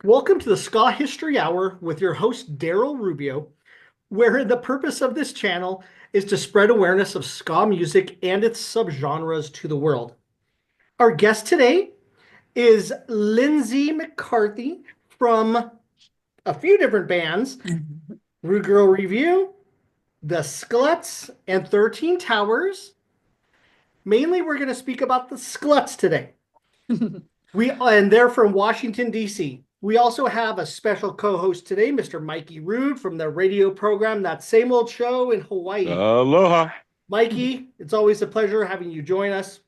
Welcome to the Ska History Hour with your host, Daryl Rubio, where the purpose of this channel is to spread awareness of ska music and its subgenres to the world. Our guest today is Lindsay McCarthy from a few different bands, Rude Girl Review, the Skluttz, and 13 Towers. Mainly, we're going to speak about the Skluttz today. And they're from Washington, D.C. We also have a special co-host today, Mr. Mikey Rude from the radio program That Same Old Show in Hawaii. Aloha. Mikey, it's always a pleasure having you join us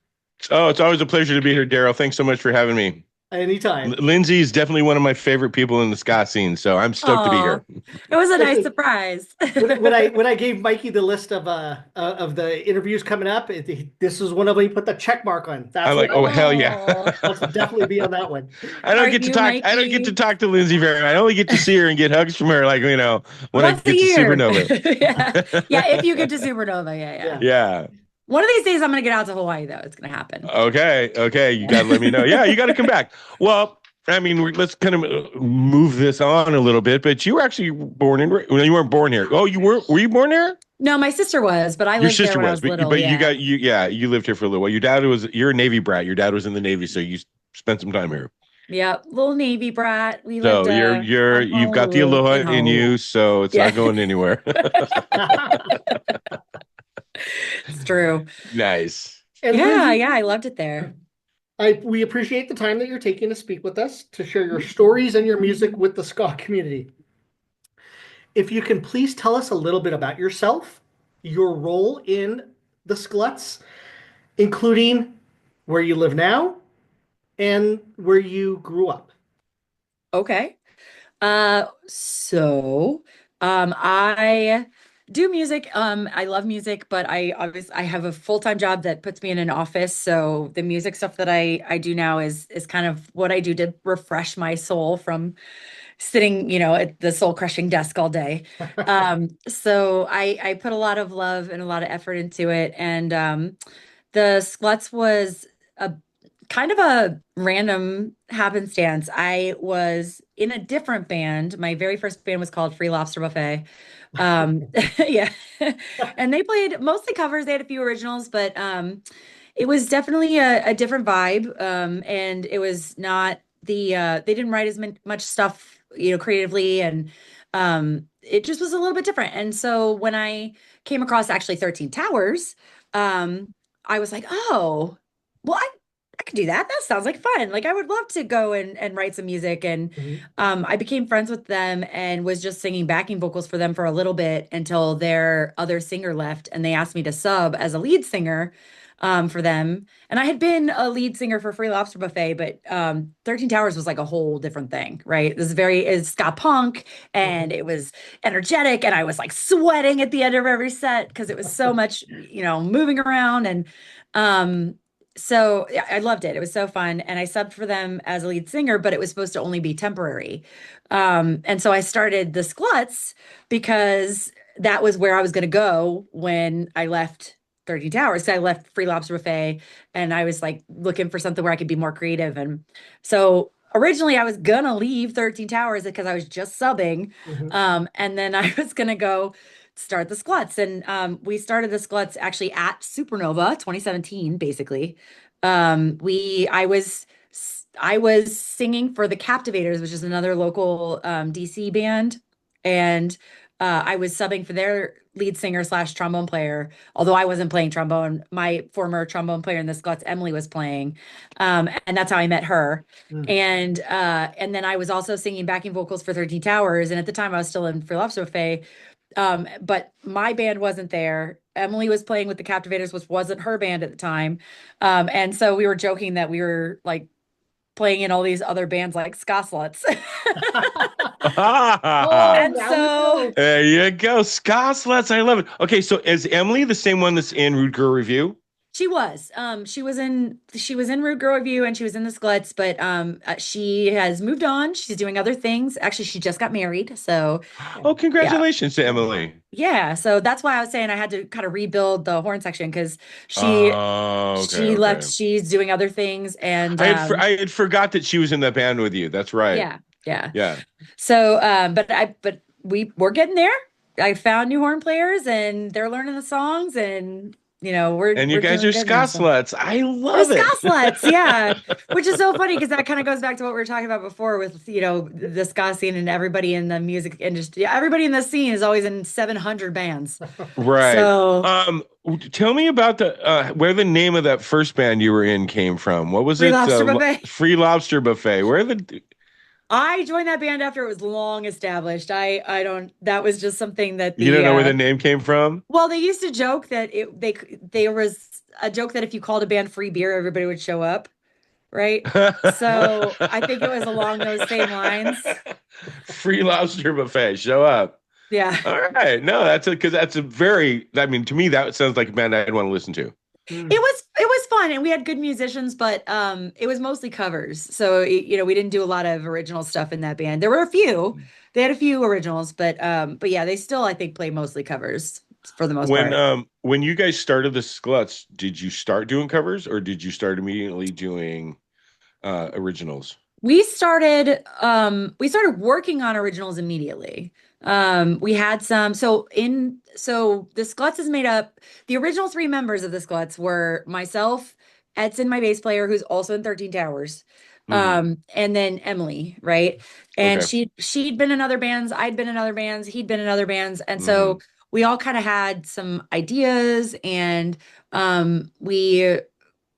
Oh, it's always a pleasure to be here, Daryl. Thanks so much for having me. anytime. Lindsay is definitely one of my favorite people in the ska scene, so I'm stoked to be Oh, here. it was a nice surprise. When I gave Mikey the list of the interviews coming up, this was one of them. He put the check mark on. I'm That's like, what oh hell yeah. Oh, let's definitely be on that one. I are don't get to you, talk. I don't get to Mikey? talk to Lindsay very much. I only get to see her and get hugs from her, like when I Once a get to year. Supernova. Yeah. Yeah, if you get to Supernova. Yeah, yeah. Yeah. Yeah. One of these days I'm gonna get out to Hawaii though. It's gonna happen. Okay. Okay. You got to let me know. Yeah, you got to come back. Well, I mean, let's kind of move this on a little bit. But you were actually born in. Well, you weren't born here. Oh, you were. Were you born here? No, my sister was, but I Your lived there sister when I was, was little. but you Yeah. got you. Yeah, you lived here for a little while. Your dad was. You're a Navy brat. Your dad was in the Navy, so you spent some time here. Yeah. Little Navy brat. We lived So you're on you've got the Honolulu aloha in in you, Honolulu. so it's not Yeah. going anywhere. It's true. Nice. And Yeah, Lindsay, yeah, I loved it there. we appreciate the time that you're taking to speak with us to share your stories and your music with the ska community. If you can please tell us a little bit about yourself, your role in the Skluts, including where you live now and where you grew up. Okay. I do music. I love music, but I have a full-time job that puts me in an office. So the music stuff that I do now is kind of what I do to refresh my soul from sitting, at the soul-crushing desk all day. So I put a lot of love and a lot of effort into it. And the Skluts was a kind of a random happenstance. I was in a different band. My very first band was called Free Lobster Buffet. Yeah. And they played mostly covers. They had a few originals, but it was definitely a different vibe. And it was not they didn't write as much stuff, creatively, and it just was a little bit different. And so when I came across actually 13 Towers, I was like, oh, well, I could do that. That sounds like fun. Like I would love to go and write some music. And Mhm. I became friends with them and was just singing backing vocals for them for a little bit until their other singer left, and they asked me to sub as a lead singer for them. And I had been a lead singer for Free Lobster Buffet, but 13 Towers was like a whole different thing, right? This is it's ska punk, and Mhm. it was energetic, and I was like sweating at the end of every set because it was so much, moving around. And so yeah, I loved it. It was so fun. And I subbed for them as a lead singer, but it was supposed to only be temporary. And so I started the Skluts because that was where I was going to go when I left 13 Towers. So I left Free Lobster Buffet, and I was like looking for something where I could be more creative. And so originally I was going to leave 13 Towers because I was just subbing. Mhm. And then I was going to go start the Skluts. And we started the Skluts actually at Supernova 2017, basically. I was singing for the Captivators, which is another local DC band, and I was subbing for their lead singer slash trombone player. Although I wasn't playing trombone, my former trombone player in the Skluts, Emily, was playing, and that's how I met her. Mm. And then I was also singing backing vocals for 13 Towers, and at the time I was still in Free Love Buffet. But my band wasn't there. Emily was playing with the Captivators, which wasn't her band at the time. And so we were joking that we were like playing in all these other bands like Skluttz. Oh, And now we so know. There you go. Ska Sluts. I love it. Okay, so is Emily the same one that's in Rude Girl Review? she was. She was in Rude Girl Review, and she was in the Skluts, but she has moved on. She's doing other things. Actually, she just got married. So Oh, yeah. congratulations to Emily. Yeah, so that's why I was saying I had to kind of rebuild the horn section because she Oh, okay, she left. okay. She's doing other things, and I had forgot that she was in that band with you. That's right. yeah, Yeah. Yeah. So, but we're getting there. I found new horn players and they're learning the songs and And you we're guys doing are good now. ska So sluts. I we're love ska it. sluts, yeah. Which is so funny because that kind of goes back to what we were talking about before with, the ska scene and everybody in the music industry. Everybody in the scene is always in 700 bands. Right. So Tell me about the where the name of that first band you were in came from. What was Free it? Lobster Buffet. Free Lobster Buffet. Where the I joined that band after it was long established. I don't, that was just something that You don't know where the name came from? well, they used to joke that there was a joke that if you called a band free beer, everybody would show up, right? So I think it was along those same lines. Free Lobster Buffet. Show up. Yeah. All right. No, because that's a very, I mean, to me, that sounds like a band I'd want to listen to. Mm. It was fun and we had good musicians, but it was mostly covers. So we didn't do a lot of original stuff in that band. There were a few. They had a few originals, but yeah, they still I think play mostly covers for the most part. When you guys started the Skluttz, did you start doing covers or did you start immediately doing originals? We started working on originals immediately. We had some so the Skluttz is made up. The original three members of the Skluttz were myself, Edson, my bass player, who's also in 13 Towers, Hmm. and then Emily, right? And Okay. she'd been in other bands, I'd been in other bands, he'd been in other bands, and so Hmm. we all kind of had some ideas, and we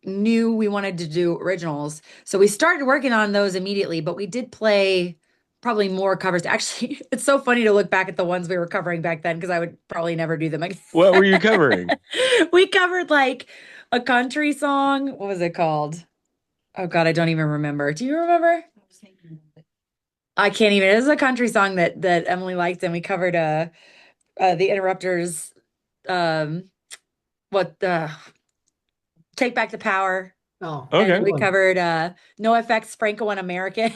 knew we wanted to do originals. So we started working on those immediately, but we did play probably more covers. Actually, it's so funny to look back at the ones we were covering back then because I would probably never do them again. What were you covering? We covered like a country song. What was it called? Oh God, I don't even remember. Do you remember? I can't even. It was a country song that Emily liked, and we covered the Interrupters what the Take Back the Power. Oh, And Okay. good we one. covered No FX Franco and American.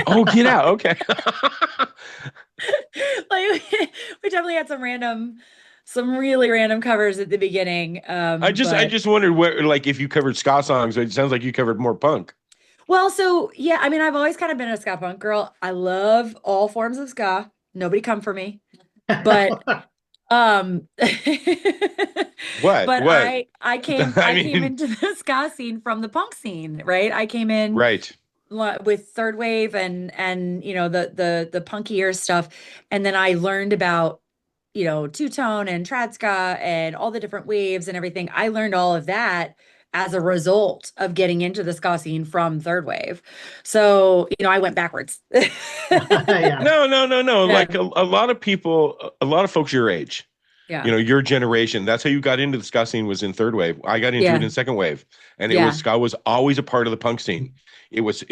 Oh, get out. Okay. Like we definitely had some really random covers at the beginning. I But just wondered where, like, if you covered ska songs, it sounds like you covered more punk. well, so yeah, I mean, I've always kind of been a ska punk girl. I love all forms of ska. Nobody come for me. But but What? What? I I came mean, into the ska scene from the punk scene, right? I came in right. with third wave and the punkier stuff, and then I learned about two-tone and trad ska and all the different waves and everything. I learned all of that as a result of getting into the ska scene from third wave. So I went backwards. Yeah. No, no, no, no. Yeah, Like a lot of people, a lot of folks your age, yeah, your generation. That's how you got into the ska scene was in third wave. I got into it yeah, in second wave, and it was yeah. ska was always a part of the punk scene. It was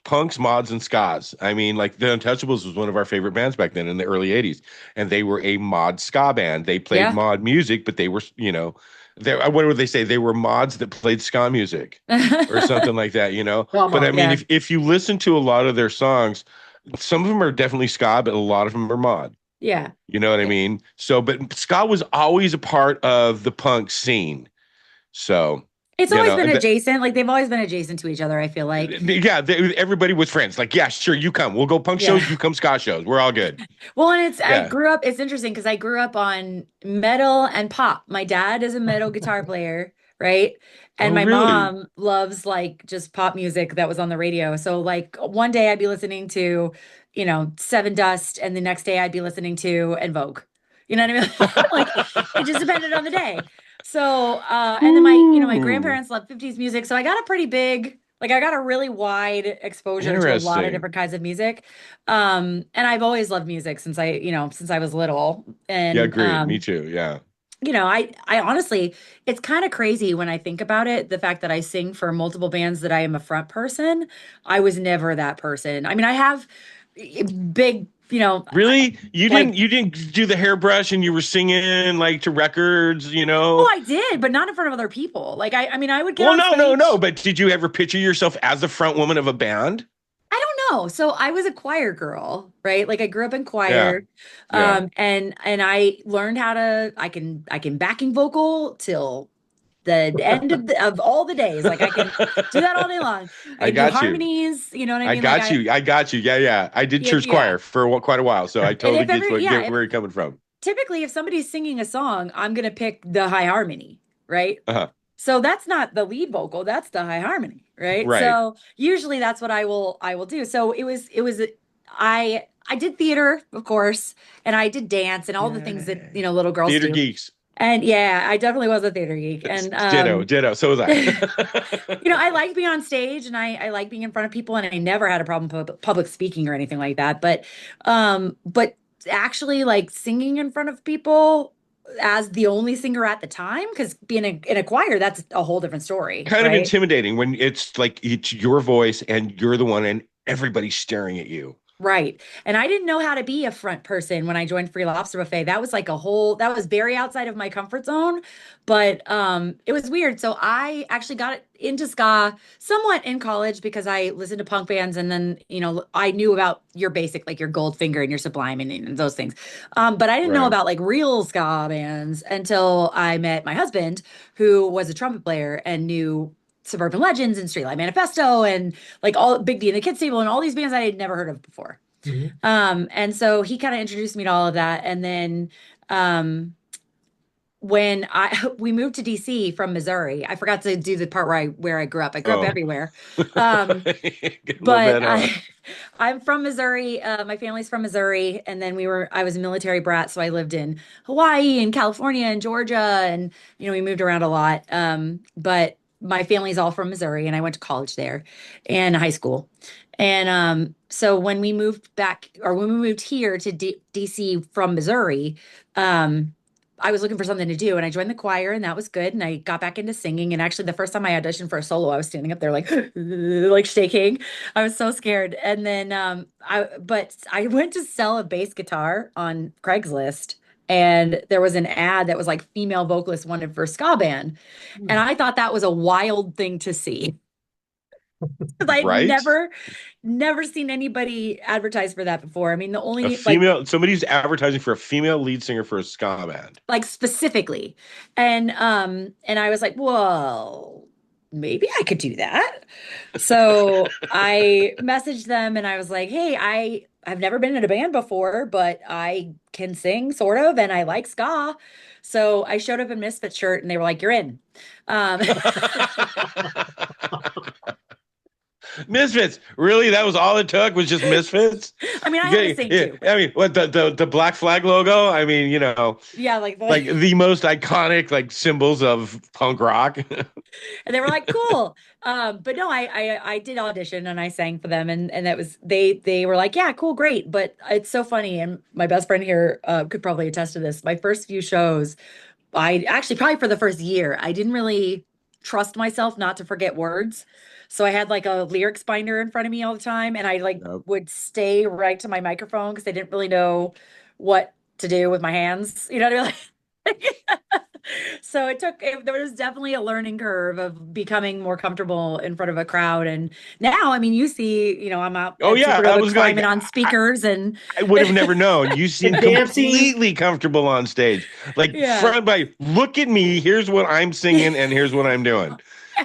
punks, mods, and skas. I mean, like the Untouchables was one of our favorite bands back then in the early '80s, and they were a mod ska band. They played Yeah. mod music, but they were, they what would they say? They were mods that played ska music or something like that. Come But I on. mean, Yeah, if you listen to a lot of their songs, some of them are definitely ska, but a lot of them are mod. yeah, You know what I yeah. mean? So, but ska was always a part of the punk scene. So, It's always been and adjacent. Like they've always been adjacent to each other, I feel like. yeah, everybody was friends. Like, yeah, sure, you come. We'll go punk Yeah. shows. You come ska shows. We're all good. Well, and Yeah. it's interesting because I grew up on metal and pop. My dad is a metal guitar player, right? And Oh, my really? mom loves like just pop music that was on the radio. So like one day I'd be listening to, Seven Dust, and the next day I'd be listening to En Vogue. You know what I mean? Like it just depended on the day. So and then my Ooh, grandparents loved 50s music. So I got a pretty big, like I got a really wide exposure to a lot of interesting. different kinds of music. And I've always loved music since I was little. Yeah, And agreed. Me too. Yeah. I honestly, it's kind of crazy when I think about it, the fact that I sing for multiple bands that I am a front person. I was never that person. I mean, I have big, Really? like, You didn't do the hairbrush and you were singing like to records, you oh, know? I did, but not in front of other people. Like, I mean, I would get Well, on no, no, no. stage. But did you ever picture yourself as the front woman of a band? I don't know. So I was a choir girl, right? Like I grew up in Yeah. choir. Yeah. And I learned how to, I can backing vocal till the end of all the days. Like I can do that all day long. I I can do got you. harmonies. You know what I I mean? Like got you. I got you. Yeah, yeah. I did church yeah. choir for quite a while, so I And totally if every yeah, get where you're coming from. typically if somebody's singing a song, I'm gonna pick the high harmony, right? Uh-huh. So that's not the lead vocal, that's the high harmony, right? Right. So usually that's what I will do. So it was I did theater, of course, and I did dance and all the things that, Yay. little girls Theater do. geeks. And yeah, I definitely was a theater geek. And Ditto, ditto. So was I. I like being on stage and I like being in front of people and I never had a problem public speaking or anything like that. But actually like singing in front of people as the only singer at the time, because being in a choir, that's a whole different story, Kind of right? intimidating when it's like it's your voice and you're the one and everybody's staring at you. Right. And I didn't know how to be a front person when I joined Free Lobster Buffet. That was like that was very outside of my comfort zone, but it was weird. So I actually got into ska somewhat in college because I listened to punk bands and then, I knew about your basic like your Goldfinger and your Sublime and those things. But I didn't know Right. about like real ska bands until I met my husband, who was a trumpet player and knew Suburban Legends and Streetlight Manifesto and like all Big D and the Kids Table and all these bands I had never heard of before. Mhm. And so he kind of introduced me to all of that. And then when we moved to DC from Missouri, I forgot to do the part where I grew up. I grew up Oh. everywhere. Love But that, huh? I'm from Missouri. My family's from Missouri, and then I was a military brat, so I lived in Hawaii and California and Georgia, and we moved around a lot. But my family's all from Missouri, and I went to college there and high school. And so when we moved back, or when we moved here to DC from Missouri, I was looking for something to do and I joined the choir and that was good. And I got back into singing. And actually the first time I auditioned for a solo, I was standing up there like, like shaking. I was so scared. And then, but I went to sell a bass guitar on Craigslist and there was an ad that was like female vocalist wanted for a ska band. And I thought that was a wild thing to see. Because I had Right? never seen anybody advertise for that before. I mean, the A only like female, somebody's advertising for a female lead singer for a ska band. like specifically. And I was like, well, maybe I could do that. So I messaged them and I was like, hey, I've never been in a band before, but I can sing sort of and I like ska. So I showed up in Misfit shirt and they were like, you're in. Um Misfits. Really? That was all it took was just Misfits? I mean, I had Yeah, to sing yeah. too. I mean, what the Black Flag logo? I mean, Yeah, like like the most iconic like symbols of punk rock. and they were like, cool. But no, I did audition and I sang for them and that was they were like, yeah, cool, great. But it's so funny. And my best friend here could probably attest to this. My first few shows, I actually probably for the first year, I didn't really trust myself not to forget words. So I had like a lyrics binder in front of me all the time and I like Yep. would stay right to my microphone because I didn't really know what to do with my hands. You know what I mean? So there was definitely a learning curve of becoming more comfortable in front of a crowd. And now, I mean, you see, I'm out Oh at yeah, I Supernova was like, climbing on speakers and I would have never known. You seem Dancing. completely comfortable on stage. Like yeah. front by look at me, here's what I'm singing and here's what I'm doing.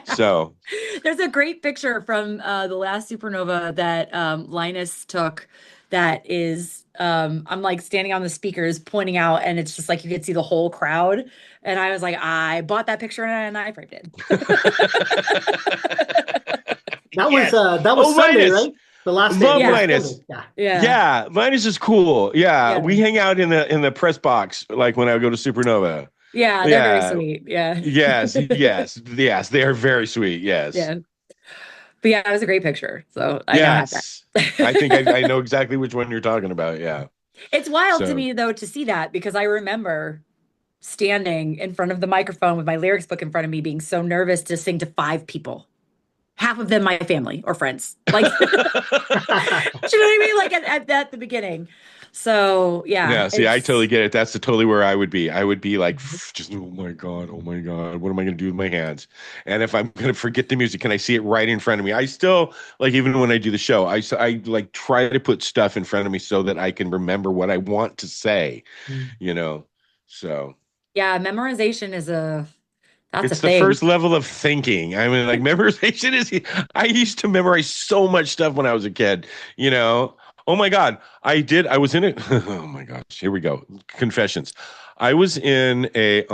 So There's a great picture from the last Supernova that Linus took that is I'm like standing on the speakers pointing out and it's just like you could see the whole crowd. And I was like, I bought that picture and I framed it. yes. That was Oh, Sunday, Linus. right? The last day. Love Yeah. Linus. Sunday. Yeah. Yeah. Yeah, Linus is cool. Yeah, Yeah. we hang out in the press box like when I go to Supernova. Yeah, they're very Yeah. sweet. Yeah. Yes, yes, yes. They are very sweet. Yes. Yeah. But yeah, it was a great picture. So I now have that. Yes. I think I know exactly which one you're talking about. Yeah. It's wild to So me though to see that because I remember standing in front of the microphone with my lyrics book in front of me being so nervous to sing to 5 people. Half of them my family or friends. Like do you know what I mean? Like at the beginning. So yeah, yeah, see, I totally it's get it. That's totally where I would be. I would be like, just oh my God, what am I going to do with my hands? And if I'm going to forget the music, can I see it right in front of me? I still like even when I do the show, I like try to put stuff in front of me so that I can remember what I want to say. Mm. You know, so yeah, memorization is That's a It's the thing. first level of thinking. I mean, like memorization is. I used to memorize so much stuff when I was a kid. You know. Oh my God, I did. I was in it. Oh my gosh, here we go. Confessions. I was in a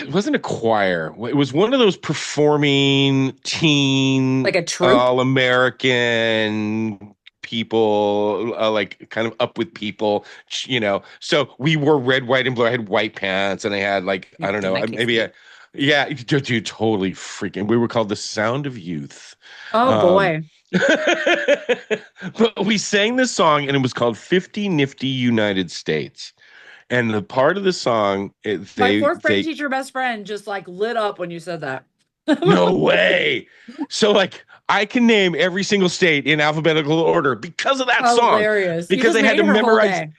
It wasn't a choir. It was one of those performing Like teen a troop. all American people, like kind of up with people, So we wore red, white, and blue. I had white pants, and I had like I don't Damn, know, I can't maybe see. a yeah, dude, totally freaking. We were called the Sound of Youth. Oh Um, boy. but we sang this song, and it was called 50 Nifty United States. And the part of the song, My fourth grade teacher best friend just like lit up when you said that. no way. So like I can name every single state in alphabetical order because of that song. Hilarious. You Because just I had made to her whole memorize. day.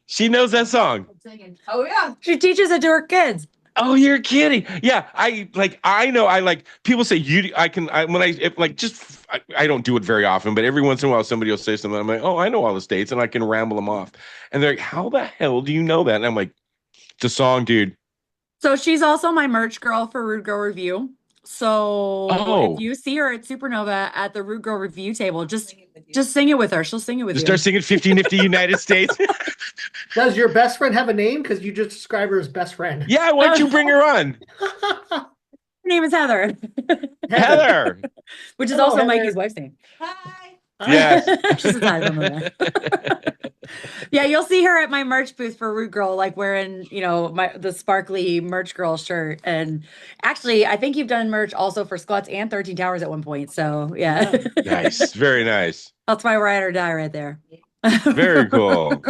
She knows that song. Oh yeah. She teaches it to her kids. Oh, you're kidding. Yeah, I know I like people say you I can I when I if, like just I don't do it very often, but every once in a while somebody will say something. I'm like, oh, I know all the states and I can ramble them off. And they're like, how the hell do you know that? And I'm like, it's a song, dude. So she's also my merch girl for Rude Girl Review. So if Oh, you see her at Supernova at the Rude Girl Review table, just sing it with her. She'll sing it with just you. start singing 50 Nifty United States. Does your best friend have a name? Because you just described her as best friend. Yeah, why don't you bring her on? Her name is Heather, Heather. which is Hello, also Heather. Mikey's wife's name. Hi. Yes. She says hi from over there. Yeah, you'll see her at my merch booth for Root Girl, like wearing, the sparkly merch girl shirt. And actually, I think you've done merch also for Skluttz and 13 Towers at one point. So yeah. Nice. Very nice. That's my ride or die right there. Very cool.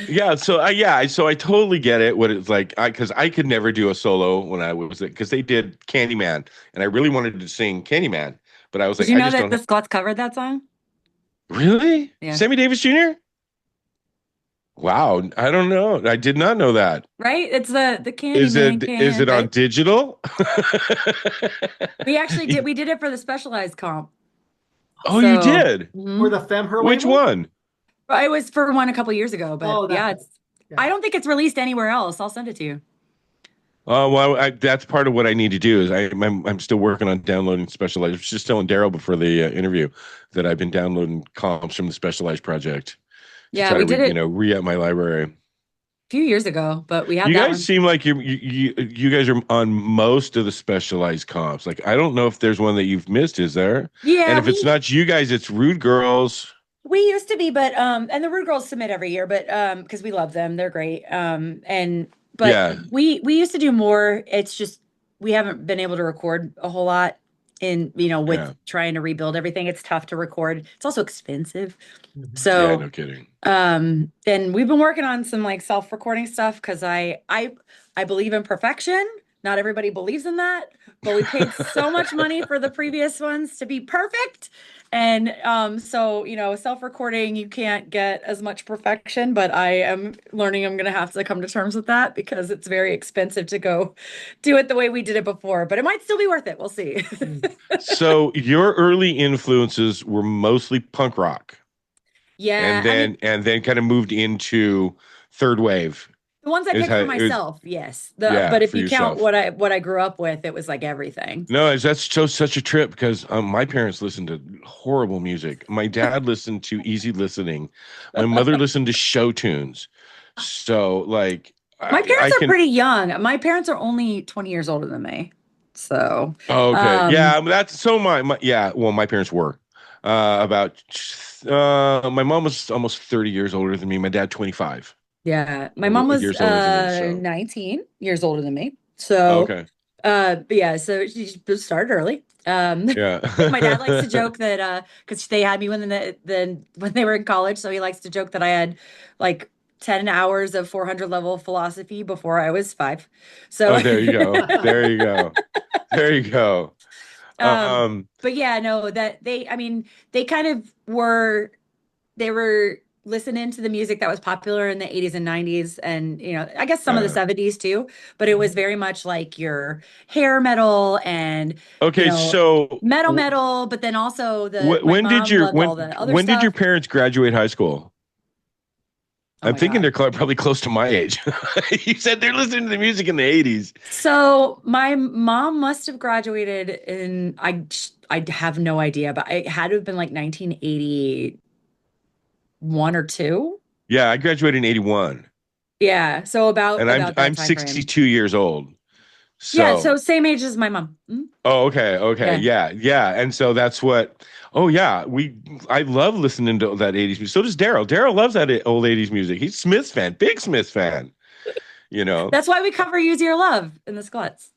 Yeah, so I totally get it. What it's like, because I could never do a solo when I was because they did Candyman, and I really wanted to sing Candyman, but I was Did like, you I know just that don't. the Skluttz covered that song? Really, Yeah. Sammy Davis Jr. Wow, I don't know. I did not know that. Right? It's the Is Candyman it can, on right? digital? We actually did. We did it for the Specialized comp. Oh, you So did? For the Femher Which label? one? I was for one a couple years ago, but Oh, yeah, that. Yeah. I don't think it's released anywhere else. I'll send it to you. Well, that's part of what I need to do is I'm still working on downloading Specialized. I was just telling Daryl before the interview that I've been downloading comps from the Specialized project to Yeah, try we to did it a re-up my library. few years ago, but we had You that guys one. seem like you guys are on most of the Specialized comps. Like I don't know if there's one that you've missed. Is there? Yeah, And if it's not you guys, it's Rude Girls. we used to be, but and the Rude Girls submit every year, but because we love them, they're great. But Yeah, we used to do more. It's just we haven't been able to record a whole lot in, with yeah, trying to rebuild everything. It's tough to record. It's also expensive. Mhm. yeah. So No kidding. and we've been working on some like self-recording stuff because I believe in perfection. Not everybody believes in that, but we paid so much money for the previous ones to be perfect. And so self-recording, you can't get as much perfection, but I am learning I'm gonna have to come to terms with that because it's very expensive to go do it the way we did it before, but it might still be worth it. We'll see. So your early influences were mostly punk rock. Yeah, and I mean, then kind of moved into third wave the ones I is picked how for it was. myself, yes. Yeah, But if for you count yourself. what I grew up with, it was like everything. No, that's such a trip because my parents listened to horrible music. My dad listened to easy listening. My mother listened to show tunes. So like My I parents are can. pretty young. My parents are only 20 years older than me. So, Oh, okay, um, yeah, that's so my yeah. Well, my parents were about. My mom was almost 30 years older than me. My dad 25 yeah, my mom was years older than me. So 19 years olher than me. So, okay, but yeah, so she just started early. My dad likes to yeah. joke that because they had me when they were in college, so he likes to joke that I had like 10 hours of 400 level philosophy before I was 5. So Oh, there you go. There you go. There you go. but yeah, no, that I mean, they kind of were, they were listen into the music that was popular in the 80s and 90s and I guess some of the Uh, 70s too, but it was very much like your hair metal and you okay, know so metal, but then also my when did mom your loved all the other when did your stuff. parents graduate high school? Oh I'm my thinking God. they're probably close to my age. You said they're listening to the music in the 80s. So my mom must have graduated in I have no idea, but it had to have been like 1981 or 2. Yeah, I graduated in 81, Yeah, so and I'm about that I'm time frame. 62 years old. Yeah, So, so same age as my mom. Mhm. oh, okay, okay, Yeah. yeah, yeah. And so that's what. Oh, yeah, I love listening to that 80s music. So does Daryl. Daryl loves that old 80s music. He's Smiths fan, big Smiths fan, you know. That's why we cover Use Your Love in the Skluttz.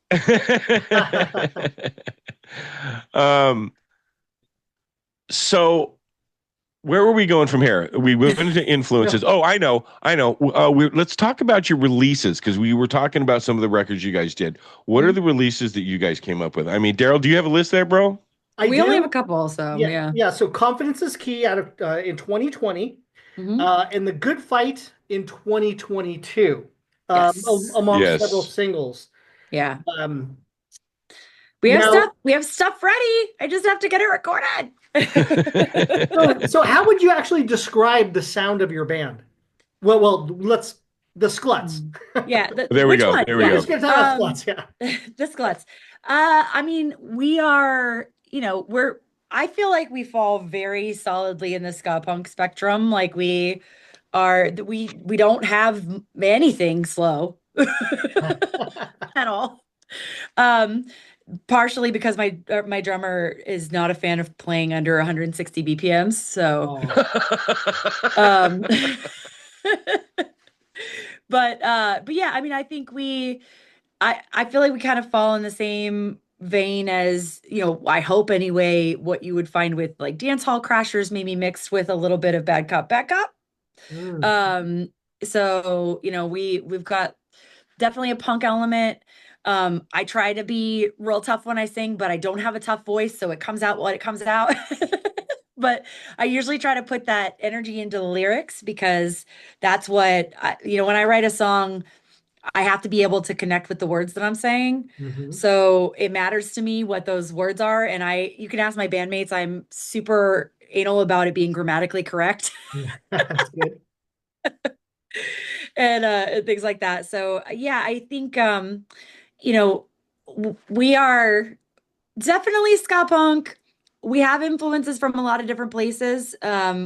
um, so where were we going from here? We went into influences. No. Oh, I know. Let's talk about your releases because we were talking about some of the records you guys did. What are Mhm. the releases that you guys came up with? I mean, Daryl, do you have a list there, bro? I We only have a do. couple, so Yeah, yeah. yeah. So confidence is key out of in 2020, Hmm. and the good fight in 2022, Yes. among several Yes. singles. Yeah. Um, We have now, stuff. We have stuff ready. I just have to get it recorded. so how would you actually describe the sound of your band? Well, let's the Skluttz. Yeah. There we Which go. one? There we We're Yeah. just go. gonna talk about Skluttz, yeah. The Skluttz. I mean, we are, I feel like we fall very solidly in the ska punk spectrum. Like we don't have anything slow at all. Um, Partially because my drummer is not a fan of playing under 160 BPMs. So, Oh, um, but yeah, I mean, I think I feel like we kind of fall in the same vein as, I hope anyway, what you would find with like dance hall crashers, maybe mixed with a little bit of bad cop, bad cop. mm. Um, so, we've got definitely a punk element. I try to be real tough when I sing, but I don't have a tough voice, so it comes out what it comes out. But I usually try to put that energy into the lyrics because that's what when I write a song, I have to be able to connect with the words that I'm saying. Mhm. So it matters to me what those words are. And you can ask my bandmates, I'm super anal about it being grammatically correct That's good. and things like that. So yeah, I think, you know, we are definitely ska punk. We have influences from a lot of different places.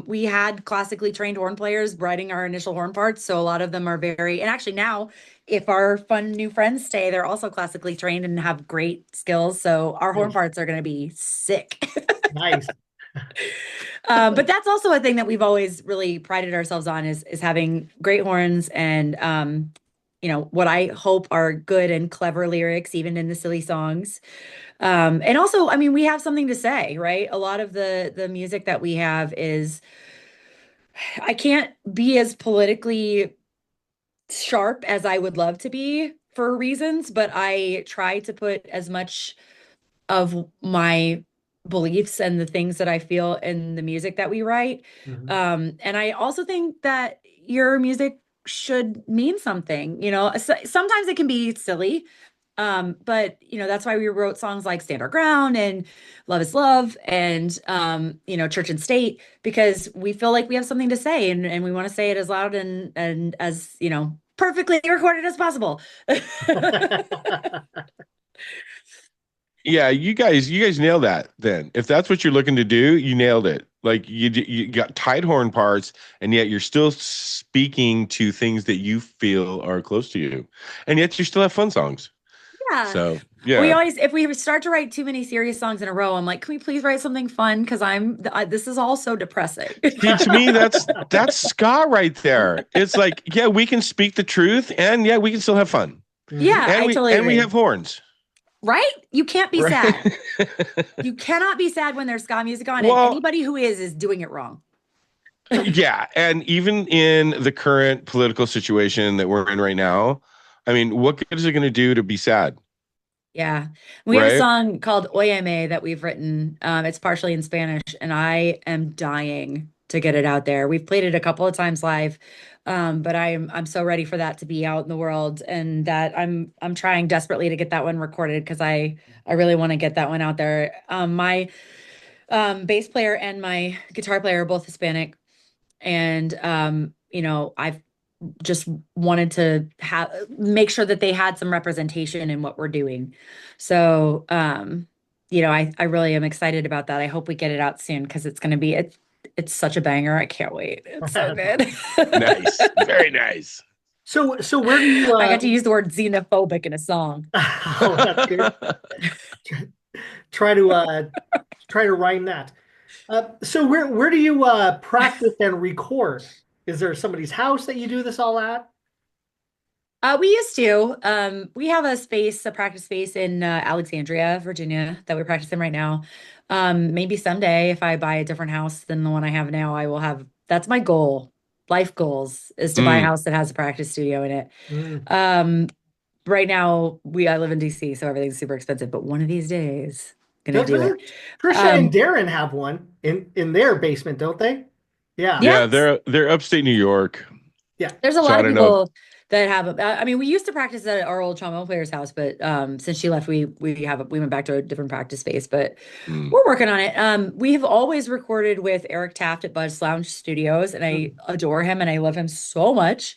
We had classically trained horn players writing our initial horn parts, so a lot of them are and actually now, if our fun new friends stay, they're also classically trained and have great skills. So our horn Nice. parts are going to be sick. Nice. But that's also a thing that we've always really prided ourselves on is having great horns and what I hope are good and clever lyrics, even in the silly songs. And also, I mean, we have something to say, right? A lot of the music that we have is I can't be as politically sharp as I would love to be for reasons, but I try to put as much of my beliefs and the things that I feel in the music that we write. Mhm. And I also think that your music should mean something. Sometimes it can be silly. But that's why we wrote songs like Stand Our Ground and Love is Love and Church and State, because we feel like we have something to say and we want to say it as loud and as, perfectly recorded as possible. Yeah, you guys nailed that then. If that's what you're looking to do, you nailed it. Like you got tight horn parts, and yet you're still speaking to things that you feel are close to you. And yet you still have fun songs. Yeah. So, We yeah. always, if we start to write too many serious songs in a row, I'm like, can we please write something fun? Because this is all so depressing. See, to me, that's ska right there. It's like, yeah, we can speak the truth, and yeah, we can still have fun. Mhm. Yeah, And I we totally and we agree. have horns. Right? You can't be Right. sad. You cannot be sad when there's ska music on, and Well, anybody who is doing it wrong. yeah, and even in the current political situation that we're in right now, I mean, what good is it going to do to be sad, Yeah. We have a right? song called Oyeme that we've written. It's partially in Spanish, and I am dying to get it out there. We've played it a couple of times live, but I'm so ready for that to be out in the world, and that I'm trying desperately to get that one recorded because I really want to get that one out there. My bass player and my guitar player are both Hispanic, and I've just wanted to have make sure that they had some representation in what we're doing. So, I really am excited about that. I hope we get it out soon because it's such a banger. I can't wait. It's so good. Nice, very nice. So where do you I got to use the word xenophobic in a song. oh, that's good. Try to rhyme that. So where do you practice and record? Is there somebody's house that you do this all at? We used to. We have a practice space in Alexandria, Virginia, that we practice in right now. Maybe someday, if I buy a different house than the one I have now, I will have. That's my goal. Life goals is to buy a Mm. house that has a practice studio in it. Mm. Right now, I live in DC, so everything's super expensive. But one of these days, gonna do it. Trisha and Um, Darren have one in their basement, don't they? Yeah. Yeah, yes. they're upstate New York, Yeah. There's a so lot I of don't know. people that have. I mean, we used to practice at our old trombone player's house, but since she left, we went back to a different practice space. But Mm. we're working on it. We have always recorded with Eric Taft at Bud's Lounge Studios, and I adore him and I love him so much.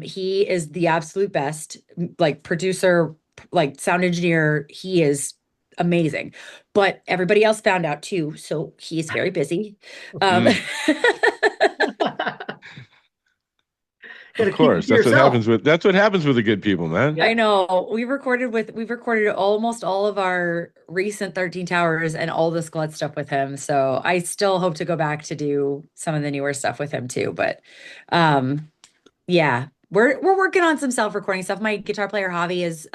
He is the absolute best, like producer, like sound engineer. He is amazing. But everybody else found out too, so he's very busy. Um, Mm. Of Gotta keep it course, to yourself. that's what happens with the good people, man. I Yeah. know. We've recorded almost all of our recent 13 Towers and all the Skluttz stuff with him. So I still hope to go back to do some of the newer stuff with him too. But yeah, we're working on some self-recording stuff. My guitar player Javi is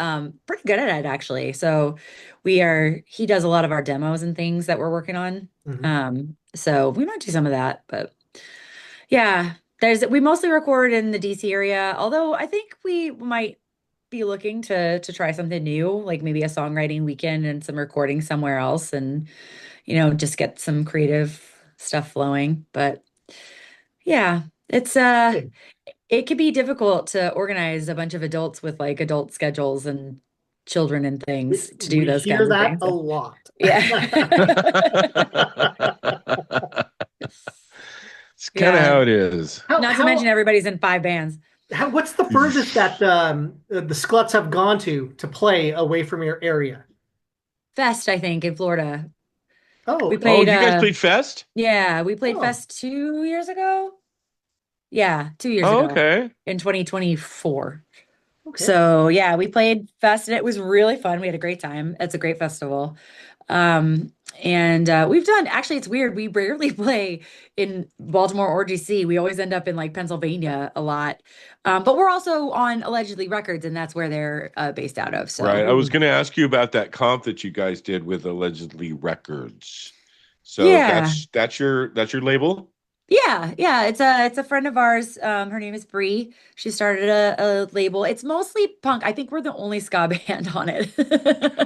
pretty good at it actually. So he does a lot of our demos and things that we're working on. Mhm. So we might do some of that, but yeah, we mostly record in the DC area, although I think we might be looking to try something new, like maybe a songwriting weekend and some recording somewhere else and just get some creative stuff flowing. But yeah, it could be difficult to organize a bunch of adults with like adult schedules and children and things to do We those hear kinds of that things. a lot. Yeah. It's kind of Yeah. how it is. How Not to mention how everybody's in 5 bands. what's the furthest that the Skluts have gone to play away from your area? Fest, I think, in Florida. We Oh, Oh, played you guys played Fest? yeah, we played oh, Fest 2 years ago. Yeah, 2 years Oh, ago okay. in 2024. okay. So yeah, we played Fest and it was really fun. We had a great time. It's a great festival. And we've done actually it's weird. We rarely play in Baltimore or DC. We always end up in like Pennsylvania a lot. But we're also on Allegedly Records, and that's where they're based out of. Right. So I was Mm. going to ask you about that comp that you guys did with Allegedly Records. So yeah. that's your label? Yeah. It's a friend of ours. Her name is Bree. She started a label. It's mostly punk. I think we're the only ska band on it.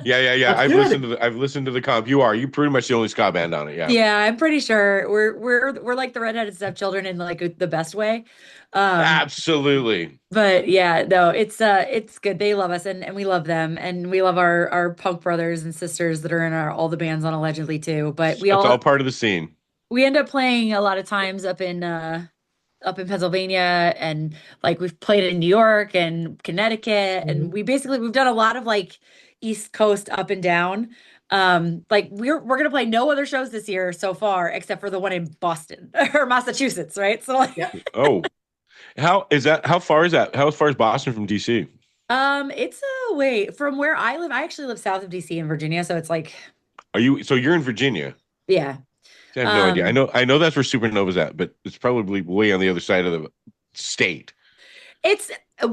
Yeah. That's good. I've listened to the comp. You pretty much the only ska band on it. Yeah. Yeah, I'm pretty sure we're like the redheaded stepchildren in like the best way. Um, Absolutely. but yeah, no, it's good. They love us and we love them and we love our punk brothers and sisters that are in all the bands on Allegedly too. But It's all part of the scene. we end up playing a lot of times up in Pennsylvania and like we've played in New York and Connecticut and Mhm. we've done a lot of like East Coast up and down. Like we're gonna play no other shows this year so far except for the one in Boston or Massachusetts, right? So like Yeah. Oh, how far is that? How far is Boston from DC? it's a wait from where I live. I actually live south of DC in Virginia, so it's like So you're in Virginia? yeah. I have no idea. Um I know that's where Supernova's at, but it's probably way on the other side of the state. it's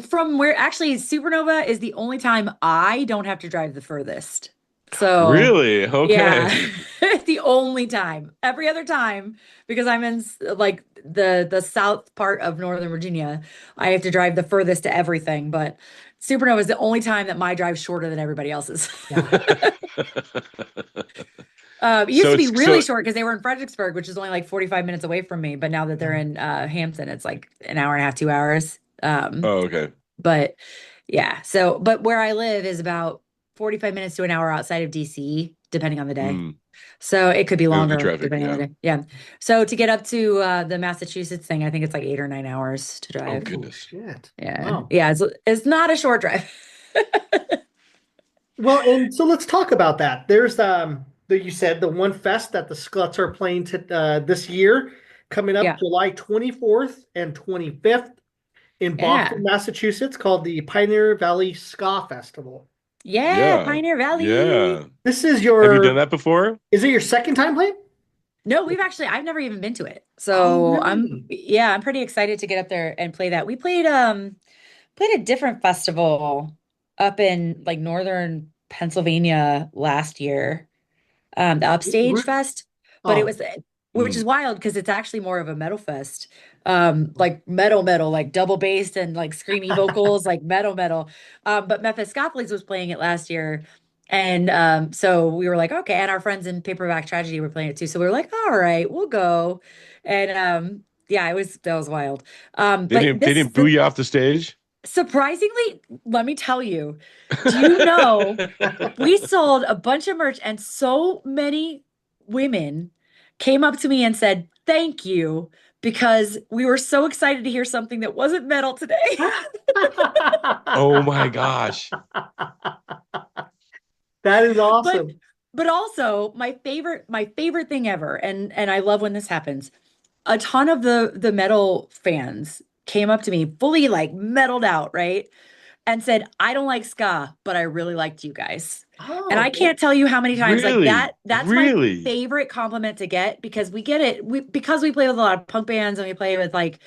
from where actually Supernova is the only time I don't have to drive the furthest. So Really? yeah, Okay. it's the only time. Every other time, because I'm in like the south part of Northern Virginia, I have to drive the furthest to everything. But Supernova is the only time that my drive's shorter than everybody else's. Yeah. It used So to be it's really so short because they were in Fredericksburg, which is only like 45 minutes away from me. But now that they're in Hampton, it's like an hour and a half, 2 hours. oh, okay. But yeah, so but where I live is about 45 minutes to an hour outside of DC, depending on the day. Mm. So it could be The longer traffic, depending on yeah. the day. Yeah. So to get up to the Massachusetts thing, I think it's like 8 or 9 hours to Oh drive. Oh goodness. shit. Yeah. Wow. Yeah, it's not a short drive. Well, and so let's talk about that. There's you said the one fest that the Skluttz are playing this year, coming up Yeah. July 24th and 25th in Boston, Yeah. Massachusetts, called the Pioneer Valley Ska Festival. Yeah, Yeah. Pioneer Valley. Yeah. This is Have you done your that before? is it your second time playing? No, I've never even been to it. Oh, So really? I'm pretty excited to get up there and play that. We played a different festival up in like northern Pennsylvania last year, the Upstage Ru- Fest, but it Oh, was which is Mm. wild because it's actually more of a metal fest, like metal, like double bass and like screamy vocals, like metal. But Mephistopheles was playing it last year. And so we were like, okay, and our friends in Paperback Tragedy were playing it too. So we were like, all right, we'll go. And yeah, that was wild. But They this didn't boo you off the stage? surprisingly, let me tell you, do you know we sold a bunch of merch and so many women came up to me and said, thank you, because we were so excited to hear something that wasn't metal today. Oh my gosh. that is But awesome. but also my favorite thing ever, and I love when this happens. A ton of the metal fans came up to me fully like metaled out, right? And said, I don't like ska, but I really liked you guys. And I Oh, can't tell you how many times like Really? that's my Really? favorite compliment to get because we get it. Because we play with a lot of punk bands and we play with like,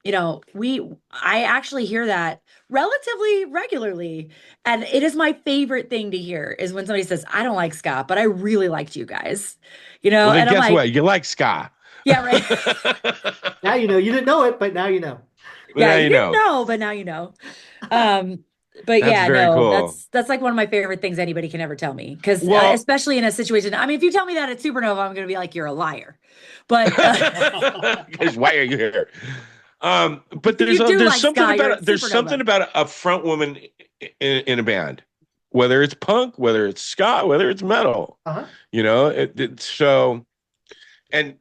I actually hear that relatively regularly. And it is my favorite thing to hear is when somebody says, I don't like ska, but I really liked you guys. Well, then And I'm guess like, what? You like ska. yeah, right. now you know. You didn't know it, but now you know. But Yeah, now you you didn't know. know, but now you know. But That's yeah, very no, cool. that's like one of my favorite things anybody can ever tell me. Because Well, especially in a situation, I mean, if you tell me that at Supernova, I'm gonna be like, you're a liar. But because why are you here? But if you do there's like something Sky, you're about at Supernova. a front woman in a band, whether it's punk, whether it's ska, whether it's metal. Uh-huh. So and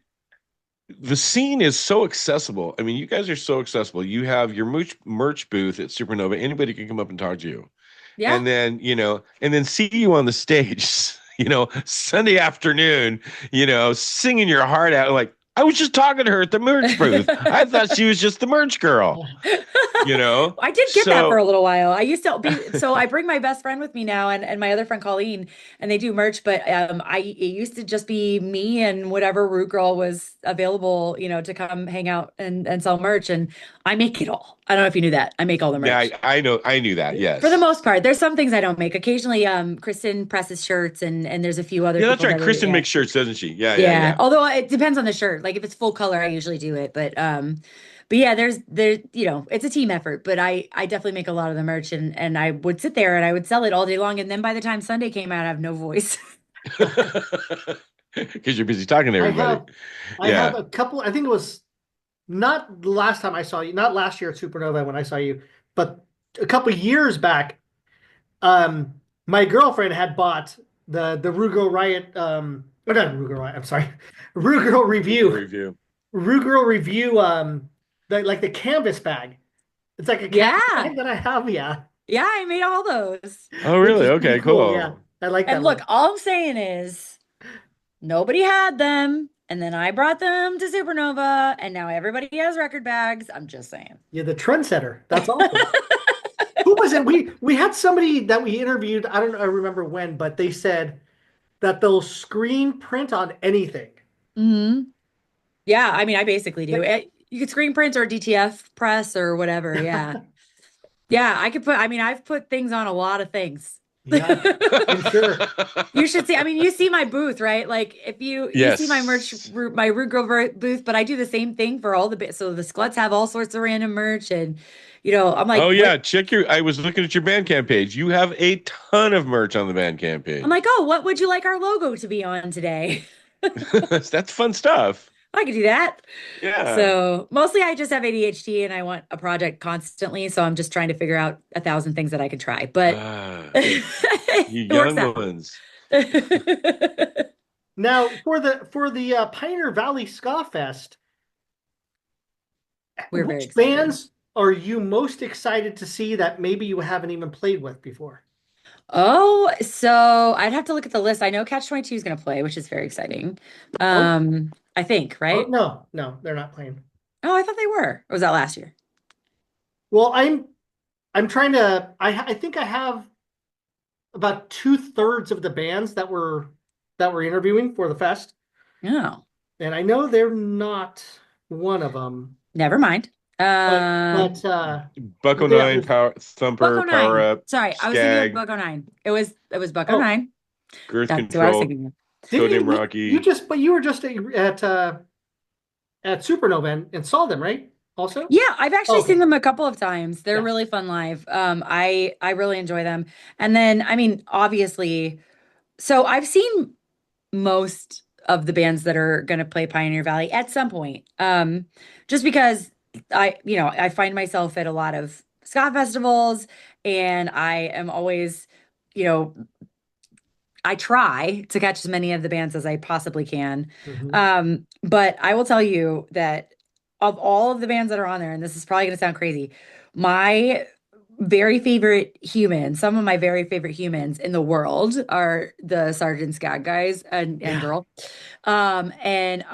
the scene is so accessible. I mean, you guys are so accessible. You have your merch booth at Supernova. Anybody can come up and talk to you. Yeah. And then and then see you on the stage Sunday afternoon, singing your heart out. Like, I was just talking to her at the merch booth. I thought she was just the merch girl, I did get that for so a little while. I used to be so I bring my best friend with me now and my other friend Colleen and they do merch, but it used to just be me and whatever root girl was available, to come hang out and sell merch and I make it all. I don't know if you knew that. I make all the yeah, merch. I know, I knew that. For the Yes. most part, there's some things I don't make. Occasionally, Kristen presses shirts and there's a few other Yeah, that's people right. that are, Kristen yeah. makes shirts, doesn't she? Yeah, yeah, Yeah. yeah. Although it depends on the shirt. Like if it's full color, I usually do it. But yeah, it's a team effort, but I definitely make a lot of the merch and I would sit there and I would sell it all day long. And then by the time Sunday came out, I have no voice. Because you're busy talking to I everybody. have I have Yeah. a couple. I think it was not the last time I saw you, not last year at Supernova when I saw you, but a couple years back. My girlfriend had bought the Rugo Riot. Or not Rugo Riot. I'm sorry, Rugo Google Review. review. Rugo Review. The canvas bag. It's like a canvas Yeah. bag that I have. Yeah, Yeah, I made all those. Oh, which really? is pretty Okay, cool. Yeah, cool. I like that And look, one. all I'm saying is nobody had them. And then I brought them to Supernova, and now everybody has record bags. I'm just saying. You're the trendsetter. That's awesome. Who was it? We had somebody that we interviewed. I don't know, I remember when, but they said that they'll screen print on anything. Hmm. Yeah, I mean, I basically do. Like, You could screen print or DTF press or whatever. Yeah. Yeah, I mean, I've put things on a lot of things. Yeah, I'm sure. You should see. I mean, you see my booth, right? Like if you see my merch, Yes. my Root Girl booth, but I do the same thing for all the bits. So the Skluttz have all sorts of random merch, and I'm like, Oh what? yeah, I was looking at your Bandcamp page. You have a ton of merch on the Bandcamp I'm like, page. oh, what would you like our logo to be on today? That's fun stuff. I could do that. Yeah. So mostly I just have ADHD and I want a project constantly. So I'm just trying to figure out 1,000 things that I could try, but Ah, you it works young out. ones. Now, for the Pioneer Valley Ska Fest, We're very which excited. bands are you most excited to see that maybe you haven't even played with before? Oh, so I'd have to look at the list. I know Catch 22 is going to play, which is very exciting. Oh, I think, oh right? no, no, they're not playing. Oh, I thought they were. Or was that last year? Well, I'm trying to. I think I have about 2/3 of the bands that we're interviewing for the fest, No, and I know they're not one of them. never mind. But but Bucko yeah, Nine, there's Power Bucko Thumper, Power 9. Up, Sorry, I was thinking of Skag, Bucko 9. It was Bucko oh 9. Girth That's what I was Control, thinking of. didn't Codename you Rocky. just but you were just at Supernova and saw them, right? Also? Yeah, I've actually Oh, seen okay. them a couple of times. They're Yeah. really fun live. I really enjoy them. And then, I mean, obviously, so I've seen most of the bands that are going to play Pioneer Valley at some point. Just because I find myself at a lot of ska festivals and I am always, you know, I try to catch as many of the bands as I possibly can. Mhm. But I will tell you that of all of the bands that are on there, and this is probably going to sound crazy, my very favorite humans, some of my very favorite humans in the world are the Sergeant Skag guys and Yeah. girl. And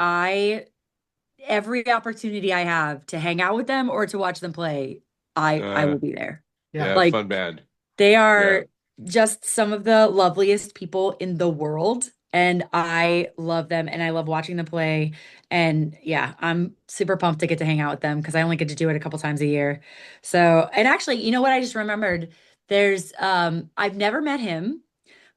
every opportunity I have to hang out with them or to watch them play, I Uh, will be there. Yeah. yeah, Like fun band. they Yeah. are just some of the loveliest people in the world. And I love them and I love watching them play. And yeah, I'm super pumped to get to hang out with them because I only get to do it a couple times a year. So, and actually, you know what? I just remembered I've never met him,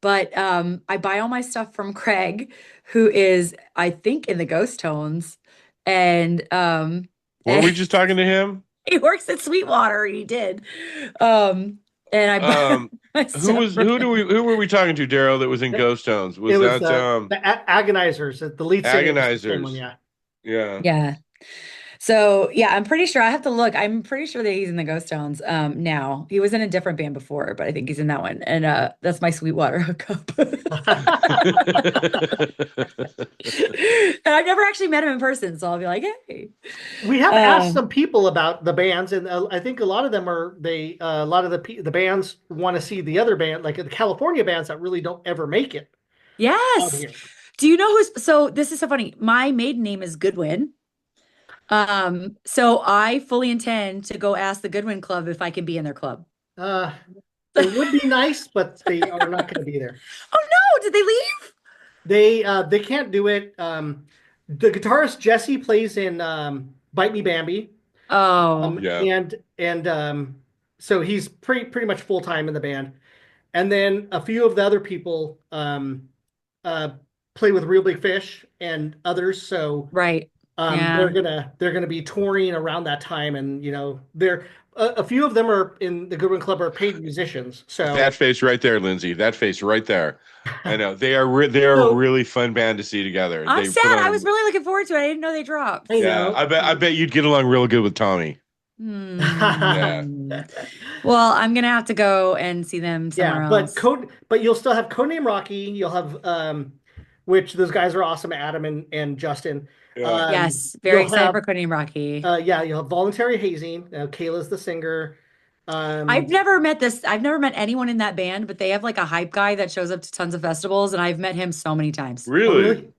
but I buy all my stuff from Craig, who is, I think, in the Ghost Tones. And Weren't we just talking to him? he works at Sweetwater. He did. Um, and I buy Um, my stuff from him. who were we talking to, Daryl, that was in Ghost Tones? It Was was that Agonizers. The lead singer was the same one, Agonizers? yeah. Yeah. Yeah. So yeah, I'm pretty sure I have to look. I'm pretty sure that he's in the Ghost Towns now. He was in a different band before, but I think he's in that one. And that's my Sweetwater hookup. And I've never actually met him in person, so I'll be like, hey. We have asked Um, some people about the bands, and I think a lot of them a lot of the bands want to see the other band, like the California bands that really don't ever make it out yes. here. Do you know so this is so funny. My maiden name is Goodwin. So I fully intend to go ask the Goodwin Club if I can be in their club. Uh, it would be nice, but they are not going to be there. Oh no, did they leave? They can't do it. The guitarist Jesse plays in Bite Me Bambi, Oh, Yeah. so he's pretty much full time in the band. And then a few of the other people uh, play with Real Big Fish and others. So right. they're Yeah. gonna be touring around that time, and they're a few of them are in the Goodwin Club are paid musicians. That So face right there, Lindsay. That face right there. I know they're a so really fun band to see together. I'm They put sad. I was on. really looking forward to it. I didn't know they dropped. I Yeah, know. I bet you'd get along real good with Tommy. Yeah. Hmm. Well, I'm gonna have to go and see them somewhere Yeah, else. but you'll still have Codename Rocky. You'll have which those guys are awesome, Adam and Justin. Yeah. Yes, very You'll excited have for Courtney and Rocky. yeah, you'll have Voluntary Hazing. Kayla's the singer. I've never met this. I've never met anyone in that band, but they have like a hype guy that shows up to tons of festivals, and I've met him so many times. Oh, Really? really?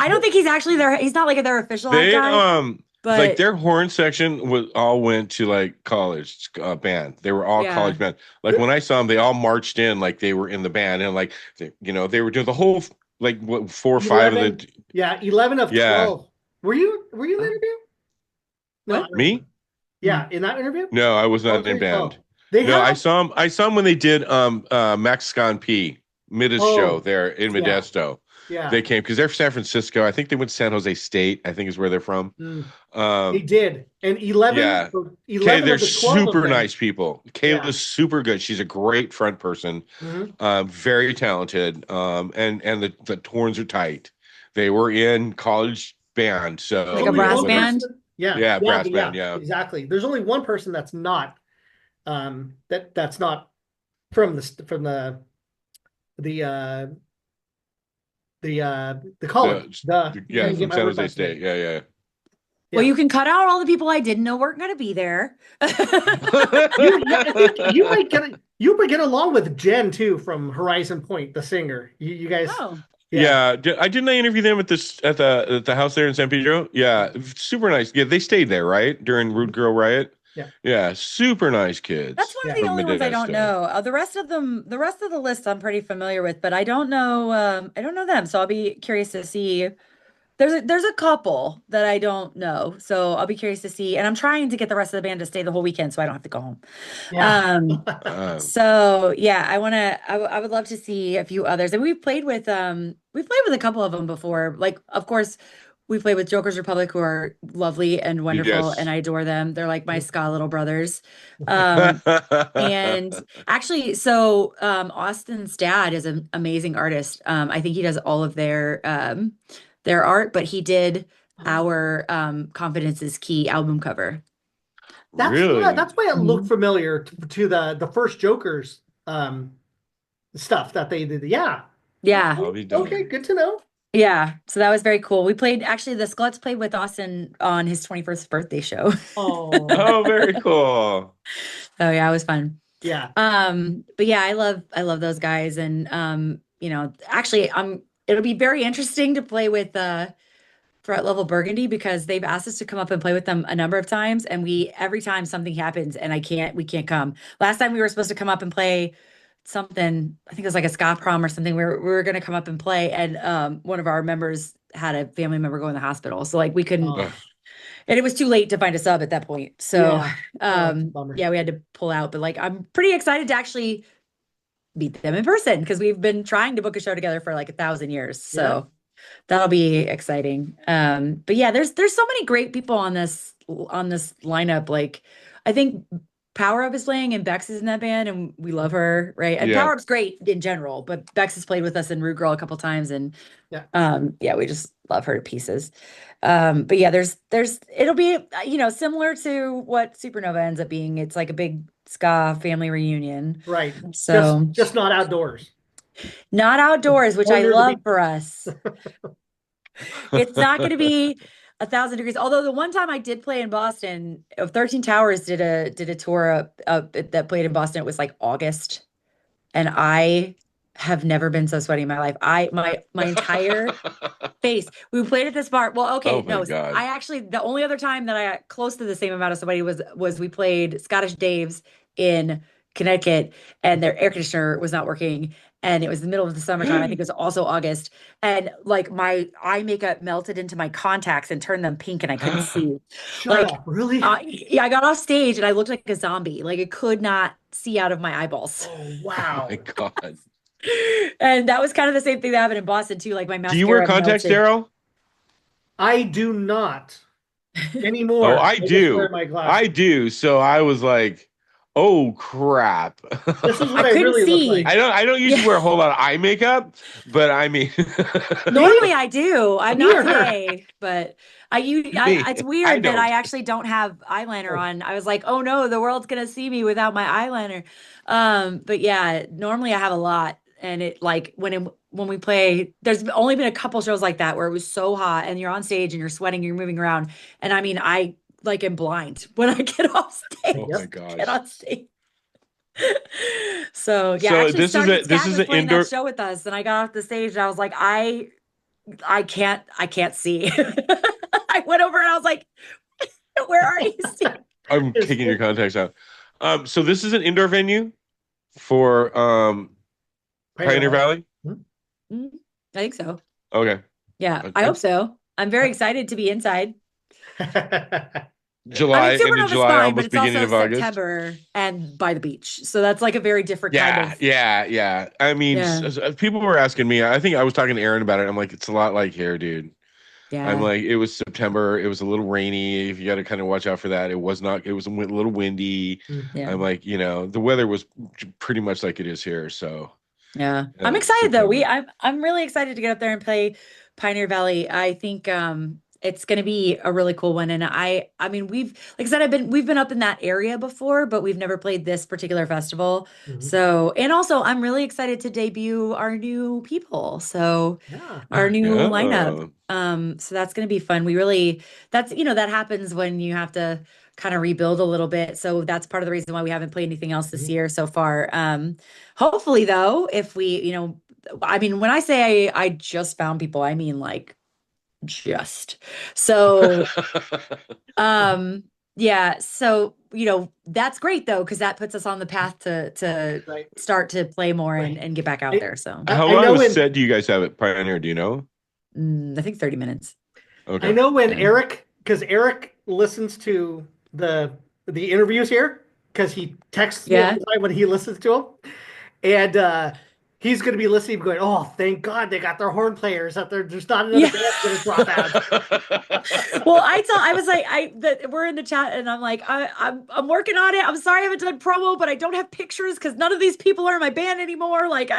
I don't think he's actually there. He's not like their official hype They guy, like but their horn section was all went to like college band. They were all yeah, college band. Like when I saw them, they all marched in like they were in the band, and like they were doing the whole like what 4 or 5 of 11, the. yeah, 11 of Yeah. 12. Were you in the interview? No, What? Me? yeah, in that interview? No, I was not in Okay. band. They No, I have, saw him. I saw him when they did Mexican P Midas show oh, there in yeah, Modesto. yeah. They came because they're from San Francisco. I think they went to San Jose State. I think is where they're from. Mm, they Um, did. And yeah. Okay, 11 they're of the 12 of super them. nice people. Yeah. Kayla's super good. She's a great front person. Hmm. Very talented. And the horns are tight. They were in college band, There's Like a so only you know brass one whatever. band. person. Yeah, Yeah, yeah, brass band. yeah, Yeah. exactly. There's only one person that's not that's not from the the college. I Yeah, can't get from my San words Jose out today. State. Yeah, Well, Yeah. you can cut out all the people I didn't know weren't going to be there. Yeah, I think yeah. you might get along with Jen too from Horizon Point, the singer. You guys, Oh, yeah. I didn't I interview them at this at the house there in San Pedro. Yeah, super nice. Yeah, they stayed there, right? During Rude Girl Riot. Yeah. Yeah, super nice that's kids one of Yeah. the from only ones I don't Modesto. know. The rest of them, the rest of the list I'm pretty familiar with, but I don't know them. So I'll be curious to see. There's a couple that I don't know. So I'll be curious to see. And I'm trying to get the rest of the band to stay the whole weekend so I don't have to go home. Yeah. Um, Uh, so yeah, I would love to see a few others. And we've played with a couple of them before. Like, of course, we played with Joker's Republic, who are lovely and wonderful, and yes. I adore them. They're like my ska little brothers. Um, and actually, so Austin's dad is an amazing artist. I think he does all of their art, but he did our Confidence is Key album cover. Really? That's why it looked Mhm. familiar to the first Joker's stuff that they did. Yeah. Yeah. I'll be Okay, darned. good to know. Yeah. So that was very cool. We played actually the Skluttz played with Austin on his 21st birthday show. Oh, Oh, very cool. Oh yeah, it was fun. yeah. But yeah, I love those guys. And actually it'll be very interesting to play with Threat Level Burgundy because they've asked us to come up and play with them a number of times, and we every time something happens and we can't come. Last time we were supposed to come up and play something, I think it was like a ska prom or something. We were gonna come up and play, and one of our members had a family member go in the hospital. So like we couldn't, Oh, Ugh. and it was too late to find a sub at that point. So yeah. Oh, it's a bummer. yeah, we had to pull out. But like I'm pretty excited to actually meet them in person because we've been trying to book a show together for like 1,000 years. Yeah. So that'll be exciting. But yeah, there's so many great people on this lineup. Like I think Power Up is playing and Bex is in that band and we love her, right? And Yeah. Power Up's great in general, but Bex has played with us in Rude Girl a couple times and Yeah. yeah, we just love her to pieces. But yeah, there's it'll be similar to what Supernova ends up being. It's like a big ska family reunion. Right. Just So just not outdoors. not outdoors, which I Under the love beach. for us. It's not going to be 1,000 degrees. Although the one time I did play in Boston, 13 Towers did a tour up that played in Boston. It was like August, and I have never been so sweaty in my life. My entire face. We played at this bar. Well, okay, Oh my no, God. I actually the only other time that I got close to the same amount of sweaty was we played Scottish Dave's in Connecticut, and their air conditioner was not working. And it was the middle of the summertime. I think it was also August. And like my eye makeup melted into my contacts and turned them pink and I couldn't see. Shut Like, up. Really? yeah, I got off stage and I looked like a zombie. Like I could not see out of my eyeballs. Oh, Oh my wow. God. And that was kind of the same thing that happened in Boston too. Like my Do you wear mascara contacts, melted. Daryl? I do not Oh, anymore. I I just wear do. my I glasses. do. So I was like, oh crap. This is I what I couldn't really look see. like. I don't usually Yeah. wear a whole lot of eye makeup, but I mean Normally I do. I'm Me not or her? today, but me, it's I weird that I don't. actually don't have eyeliner Oh, on. I was like, oh no, the world's gonna see me without my eyeliner. But yeah, normally I have a lot. And it like when we play, there's only been a couple shows like that where it was so hot and you're on stage and you're sweating, you're moving around. And I mean, I like am blind when I get off Oh stage, my yep. get gosh. on stage. So yeah, So actually this Scat is was an playing that indoor show with us, and I got off the stage and I was like, I can't see. I went over and I was like, where are you? Steve?" I'm It's, kicking your contacts out. So this is an indoor venue for Pioneer Pioneer Valley. Valley? Mm, I think so. Okay. Yeah, I Okay. hope so. I'm very excited to be inside. I mean, July, end of Supernova's July, fine, but almost it's beginning also of August. September and by the beach. So that's like a very different kind Yeah, of, yeah, yeah. I mean, yeah, people were asking me. I think I was talking to Aaron about it. I'm like, it's a lot like here, dude. I'm yeah, like, it was September. It was a little rainy. If you got to kind of watch out for that. It was not. It was a little windy. Mhm. yeah. I'm like, the weather was pretty much like it is here. So Yeah. I'm excited though. September. I'm really excited to get up there and play Pioneer Valley. I think it's going to be a really cool one, and I mean we've like I said we've been up in that area before, but we've never played this particular festival. Mhm. So, and also I'm really excited to debut our new people. So, Yeah. our new lineup. Yeah. So that's going to be fun. We really that's that happens when you have to kind of rebuild a little bit. So that's part of the reason why we haven't played anything else this Mhm. year so far. Hopefully, though, if we, I mean, when I say I just found people, I mean like just. So, um, yeah, so that's great though, because that puts us on the path to Right. start to play more Right. and get back out I, there. So, How I long of know a when set do you guys have at Pioneer? Do you know? I think 30 minutes. I Okay. know when Yeah. Eric, because Eric listens to the interviews here, because he texts me all Yeah. the time when he listens to them, and he's going to be listening, going, "Oh, thank God they got their horn players. That there's not another Yeah. band going to drop out." Well, I was like, we're in the chat and I'm like, I'm working on it. I'm sorry I haven't done promo, but I don't have pictures because none of these people are in my band anymore. Like,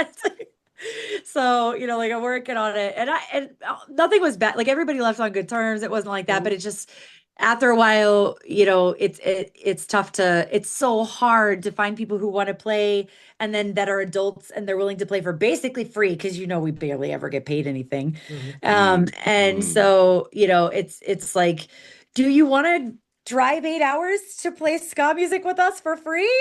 so, like I'm working on it and nothing was bad. Like everybody left on good terms. It wasn't like that, but it just, after a while, it's tough it's so hard to find people who want to play and then that are adults and they're willing to play for basically free because we barely ever get paid anything. Mhm. And Mm. so, it's like, do you want to drive 8 hours to play ska music with us for free?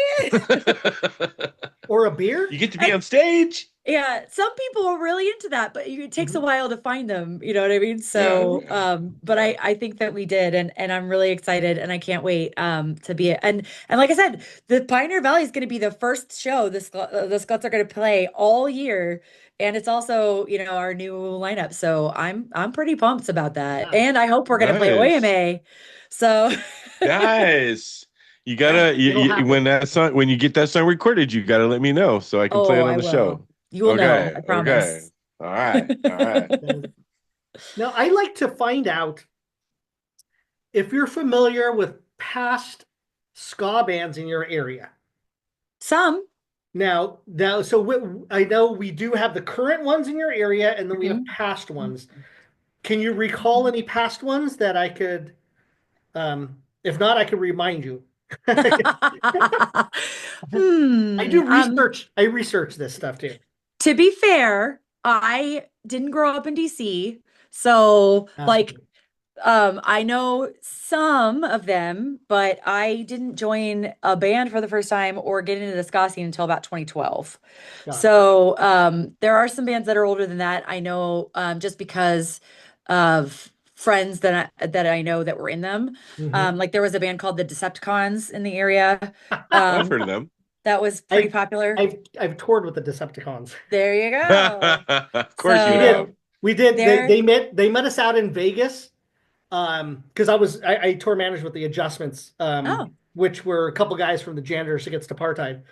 Or a beer. You get to be And on stage. yeah, some people are really into that, but it takes a Mhm. while to find them, you know what I mean? Yeah. So, but I think that we did and I'm really excited and I can't wait to be and like I said, the Pioneer Valley is going to be the first show the Skluttz are going to play all year and it's also, our new lineup. So, I'm pretty pumped about that. Yeah. And I hope we're going to play Nice. OAMA. So, Nice. You Yeah. gotta It'll when happen. you get that song recorded, you gotta let me know so I can play oh, it on I the will. show. You will know, Okay. I Okay. promise. All right. All right. Now, I like to find out if you're familiar with past ska bands in your area. Some. So I know we do have the current ones in your area, and then we have Mhm. past ones. Can you recall any past ones that I could, if not, I could remind you. I Hmm. do research. I research this stuff too. To be fair, I didn't grow up in DC. So That's like I know some of them, but I didn't join a band for the first time or get into the ska scene until about 2012. got So there are some bands that are older than that. I know just because of friends that I know that were in them. it. Like there was a band called the Decepticons in the area. I've Um, heard of them. that was pretty I popular. I've toured with the Decepticons. There you go. Of course you We have. So did. We did. They there, they met they met us out in Vegas. Because I tour managed with the Adjustments, oh, which were a couple guys from the Janitors Against Apartheid.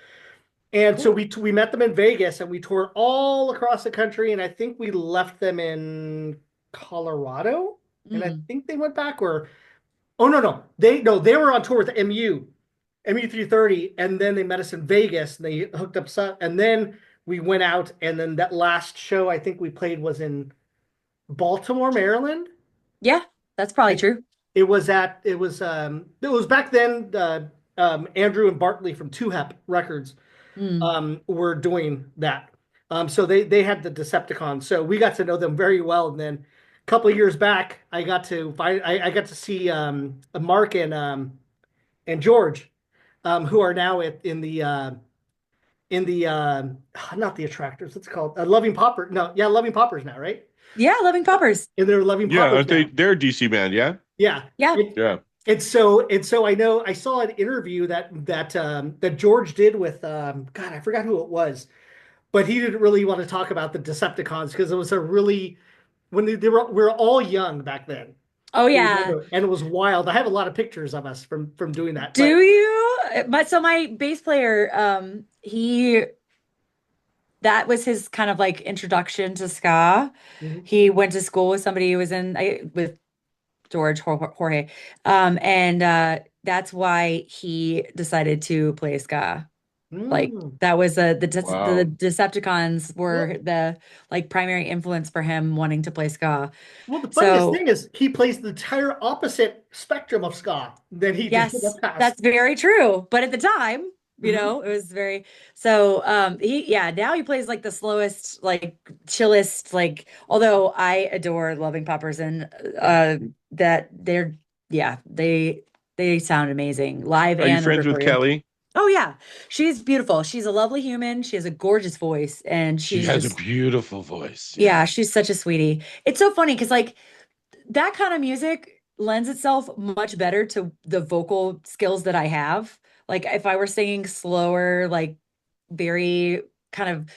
And so cool. we met them in Vegas and we toured all across the country. And I think we left them in Colorado. And I Mm. think they went back or oh no, they were on tour with MU 330, and then they met us in Vegas and they hooked up some, and then we went out and then that last show I think we played was in Baltimore, Maryland. Yeah, that's probably I, true. it was back then Andrew and Bartley from Two Hep Records Mm. were doing that. So they had the Decepticons. So we got to know them very well. And then a couple of years back, I got to see Mark and George, who are now in the not the Attractors. What's it called? Loving Popper. No, yeah, Loving Poppers now, right? Yeah, Loving Poppers. And they're Loving Yeah, Poppers aren't they? now. They're a DC band, yeah? Yeah. Yeah. Yeah. And so I know I saw an interview that George did with God, I forgot who it was, but he didn't really want to talk about the Decepticons because it was a really when we were all young back then. Oh I yeah. remember, and it was wild. I have a lot of pictures of us from doing that. Do But you? My bass player, that was his kind of like introduction to ska. Mhm. He went to school with somebody who was with Jorge. And that's why he decided to play ska. Like Mm. that was the Wow. Decepticons Well, were the like primary influence for him wanting to play ska. well, the funniest So thing is he plays the entire opposite spectrum of ska than he did in the yes, past. that's very true. But at the time, Mhm. it was very so now he plays like the slowest, like chillest, like although I adore Loving Poppers and that they're yeah, they sound amazing live Are you and friends with recorded. Kelly? Oh yeah. She's beautiful. She's a lovely human. She has a gorgeous voice and She she's has a just beautiful voice. yeah, Yeah. she's such a sweetie. It's so funny because like that kind of music lends itself much better to the vocal skills that I have. Like if I were singing slower, like very kind of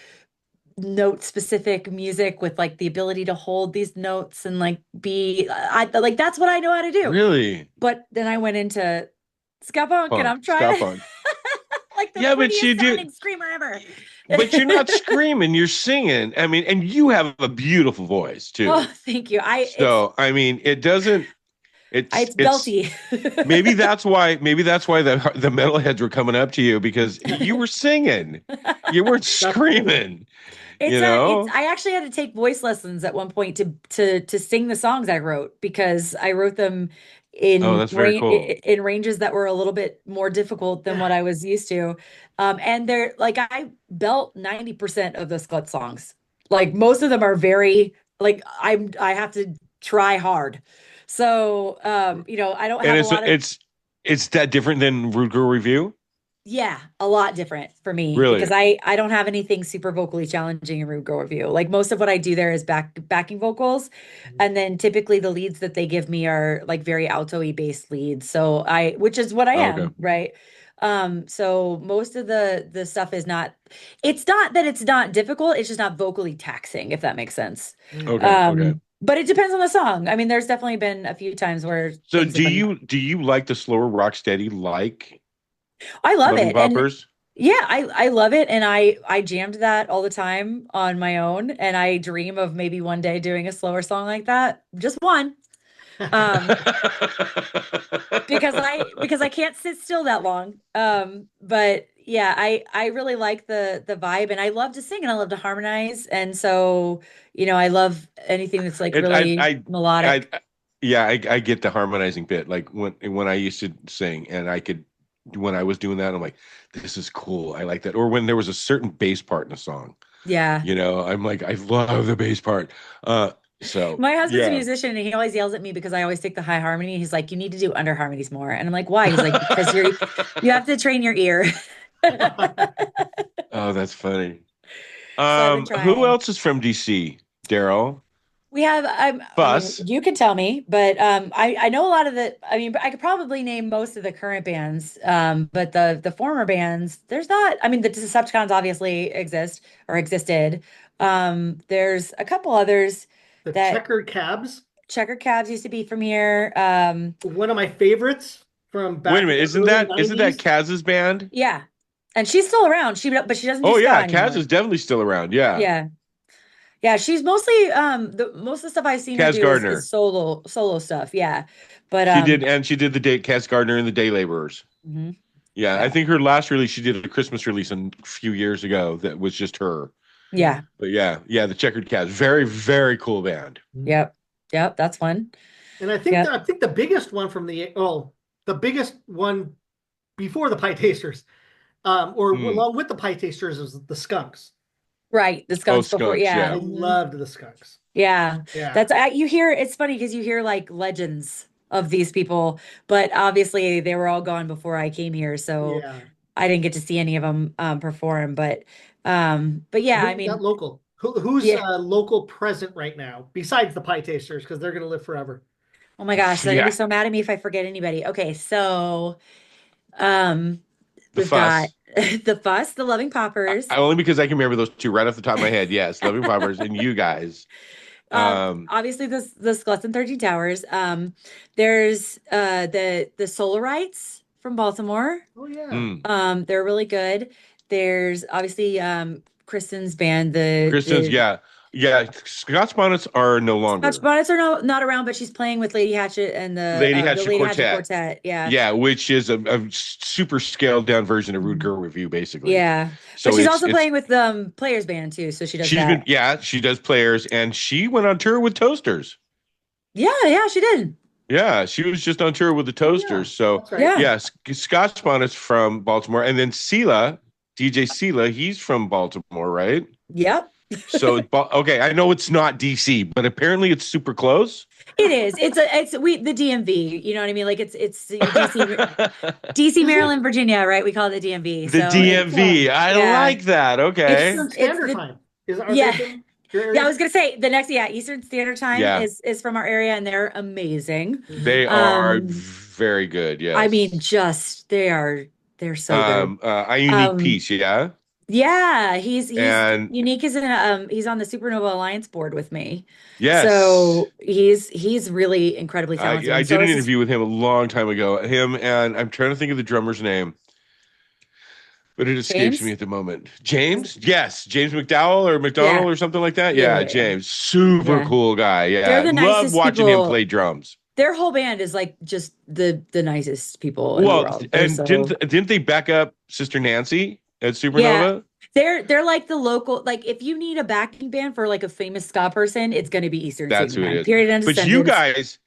note specific music with like the ability to hold these notes and like like that's what I know how to do. Really? But then I went into ska punk and Punk, I'm trying ska to punk. like the Yeah, but you prettiest do, sounding screamer ever. but you're not screaming, you're singing. I mean, and you have a beautiful voice Oh, too. thank you. So, I mean, it doesn't, It's it's belty. maybe that's why the metalheads were coming up to you because you were singing. You weren't That's cool. screaming, you It's know? I actually had to take voice lessons at one point to sing the songs I wrote because I wrote them Oh, in that's very cool. in ranges that were a little bit more difficult than Yeah. what I was used to. And they're like I belt 90% of the Skluttz songs. Like most of them are very like I have to try hard. So I don't And have a lot of it's that different than Rude Girl Review? yeah, a lot different for me because Really? I don't have anything super vocally challenging in Rude Girl Review. Like most of what I do there is backing vocals, and then typically the leads that they give me are like very alto-y based leads. So which is what I Oh, okay. am, right? So most of the stuff is not. It's not that it's not difficult. It's just not vocally taxing, if that makes sense. Mm. Okay, okay. But it depends on the song. I mean, there's definitely been a few times where So things have been. do you like the slower rock steady like I love Loving it, and Poppers? yeah, I love it and I jammed that all the time on my own and I dream of maybe one day doing a slower song like that. Just one. Um because I can't sit still that long. But yeah, I really like the vibe and I love to sing and I love to harmonize and so, I love anything that's like It, really melodic. yeah, I get the harmonizing bit. Like when I used to sing and when I was doing that, I'm like, this is cool. I like that. Or when there was a certain bass part in a song, Yeah. I'm like, I love the bass part. So My husband's a yeah. musician and he always yells at me because I always take the high harmony. He's like, you need to do under harmonies more. And I'm like, why? He's like, because you have to train your ear. Oh, that's funny. So I've been Who trying. else is from DC? Daryl? We have, I mean, Fuss? you can tell me, but I know a lot of I mean, I could probably name most of the current bands, but the former bands, there's not. I mean, the Decepticons obviously exist or existed. There's a couple others The that checkered cabs, Checker Cabs used to be from here. one of my favorites from Wait back a in minute, the early isn't that 90s. Kaz's band? Yeah, and she's still around. But she doesn't do Oh ska yeah, Kaz anymore. is definitely still around. Yeah. Yeah, yeah, she's mostly the most of the stuff I've seen her Kaz do is Gardner. solo stuff. Yeah, but She did the day Kaz Gardner and the Day Laborers. mhm, Yeah, I yeah, think her last release, she did a Christmas release a few years ago that was just her. Mm. yeah, But yeah, the Checkered Cats, very, very cool band. Mm. yep, yep, that's one. And Yep. I think the biggest one from the biggest one before the Pie Tasters, or Hmm. along with the Pie Tasters, is the Skunks. Right, the Oh, skunks before, Skunks, I yeah, yeah. loved the Skunks. yeah. Yeah, That's you hear. It's funny because you hear like legends of these people, but obviously they were all gone before I came here, so yeah. I didn't get to see any of them perform. But yeah, Who I you got mean, local? Who's yeah. local present right now besides the Pie Tasters because they're gonna live forever. Oh my gosh, they're gonna be Yeah, so mad at me if I forget anybody. Okay, so um, the we've got Fuss. the Fuss, the Loving Poppers. Only because I can remember those two right off the top of my head. Yes, Loving Poppers and you guys. Um, Obviously the Skluttz and 13 Towers. There's the Solarites from Baltimore. Oh yeah. mm. They're really good. There's obviously Kristen's band, Kristen's, the yeah, yeah. Scott's Bonnets are no Scotch longer. Bonnets are not around, but she's playing with Lady Hatchet and Lady the Hatchet Lady Hatchet Quartet. Quartet. Yeah. Yeah, which is a super scaled down version of Rude Girl Review, basically. Yeah. But So she's it's also it's playing with Players Band too, so she does she's been, that. yeah, she does Players, and she went on tour with Toasters. Yeah, yeah, she did. Yeah, she was just on tour with the Oh yeah. Toasters. So That's right. Yeah. yeah, Scotch Bonnet's from Baltimore, and then Sela, DJ Sela, he's from Baltimore, right? Yep. So okay, I know it's not DC, but apparently it's super close. It is. It's we the DMV, you know what I mean? Like it's DC, Maryland, Virginia, right? We call it the DMV. The So it's DMV. I yeah. like that. Okay. Eastern It's Standard the Time. Are they yeah. from your Yeah, I area? was gonna say the next, yeah, Eastern Standard Time Yeah, is from our area and they're amazing. Mhm. they are Um, very good. I mean, Yes. just they're so good. I Unique Um, Piece, yeah. yeah, he's And unique as in he's on the Supernova Alliance board with me. yes, So he's really incredibly talented. I And did so an is his interview with him a long time ago. Him, and I'm trying to think of the drummer's name, but it escapes me James. at the moment. James? Yes, James McDowell or Yeah, McDonald or something like that. yeah, Yeah, yeah, James. Super yeah. cool guy. They're Yeah. the Love nicest watching him people. play drums. Their whole band is like just the nicest people in the Well, world. They're and so didn't they back up Sister Nancy at yeah. Supernova? They're like the local, like if you need a backing band for like a famous ska person, it's gonna be Eastern That's Standard who it Time. is. Period. End of But you sentence.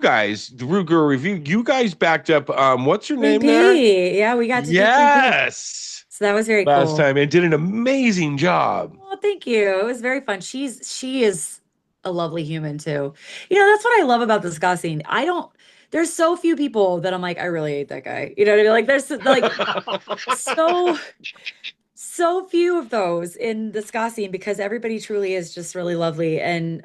guys, the Rude Girl Review, you guys backed up what's her name there? 3P. Yeah, we got to do 3P. Yes. So that was very Last cool. time and did an amazing job. Well, thank you. It was very fun. She is a lovely human too. You know, that's what I love about the ska scene. I don't there's so few people that I'm like, I really hate that guy. You know what I mean? Like there's like so so few of those in the ska scene because everybody truly is just really lovely. And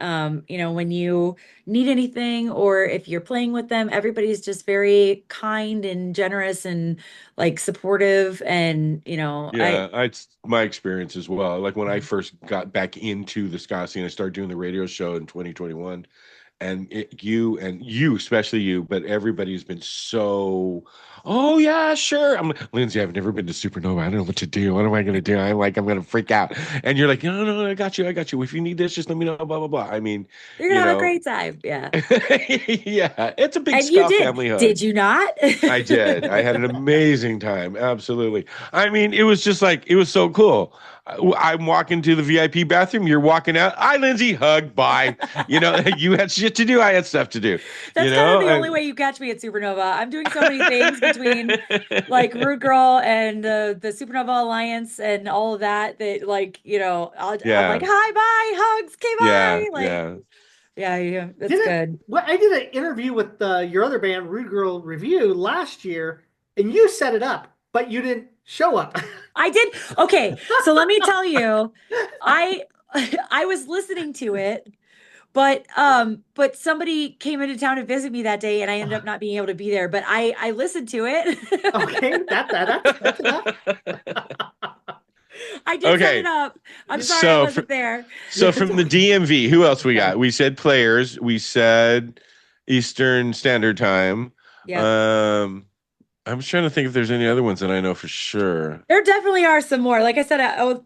you know, when you need anything or if you're playing with them, everybody's just very kind and generous and like supportive. And you know, Yeah, it's my experience as well. Like when I first got back into the ska scene, I started doing the radio show in 2021. And you, especially you, but everybody's been so, oh yeah, sure. I'm like, Lindsay, I've never been to Supernova. I don't know what to do. What am I gonna do? I'm gonna freak out. And you're like, no, no, no, I got you, I got you. If you need this, just let me know. Blah blah blah. I mean, you're you gonna have a know, great time. Yeah. yeah, it's a big And you ska did. family hug. Did you not? I did. I had an amazing time. Absolutely. I mean, it was just like, it was so cool. I'm walking to the VIP bathroom. You're walking out. Hi, Lindsay. Hug. Bye. You know, you had shit to do. I had stuff to do. You That's kind of know, the only way you catch me at Supernova. I'm doing so many things between like Rude Girl and the Supernova Alliance and all of that that like, you know, I'm like, yeah, hi, bye, hugs, okay, yeah, bye. Like, yeah. yeah, yeah, that's Didn't good. well, I did an interview with your other band, Rude Girl Review, last year, and you set it up, but you didn't show up. I did. Okay, so let me tell you, I I was listening to it, but somebody came into town to visit me that day and I ended up not being able to be there, but I listened to it. Okay, that's enough. I did set Okay. it up. I'm sorry I So, wasn't there. so from the DMV, who else we got? We said Players. We said Eastern Standard Time. Yep. I'm trying to think if there's any other ones that I know for sure. There definitely are some more. Like I said,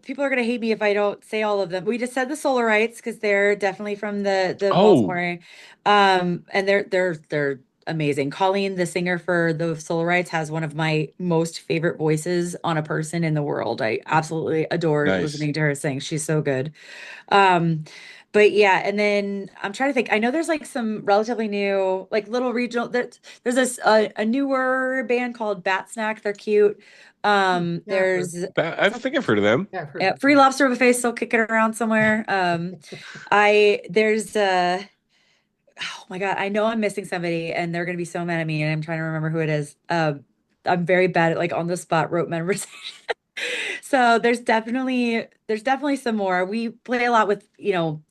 people are gonna hate me if I don't say all of them. We just said the Solarites because they're definitely from the Oh, Baltimore area. And they're amazing. Colleen, the singer for the Solarites, has one of my most favorite voices on a person in the world. I absolutely adore nice. listening to her sing. She's so good. Um, but yeah, and then I'm trying to think. I know there's like some relatively new, like little regional. There's this a newer band called Bat Snack. They're cute. Yeah, I've heard. There's I think I've heard of them. Yeah, I've heard. Free Lobster with a Face still kicking around somewhere. I there's oh my God, I know I'm missing somebody, and they're gonna be so mad at me, and I'm trying to remember who it is. I'm very bad at like on the spot rote memorization. So there's definitely some more. We play a lot with, you know,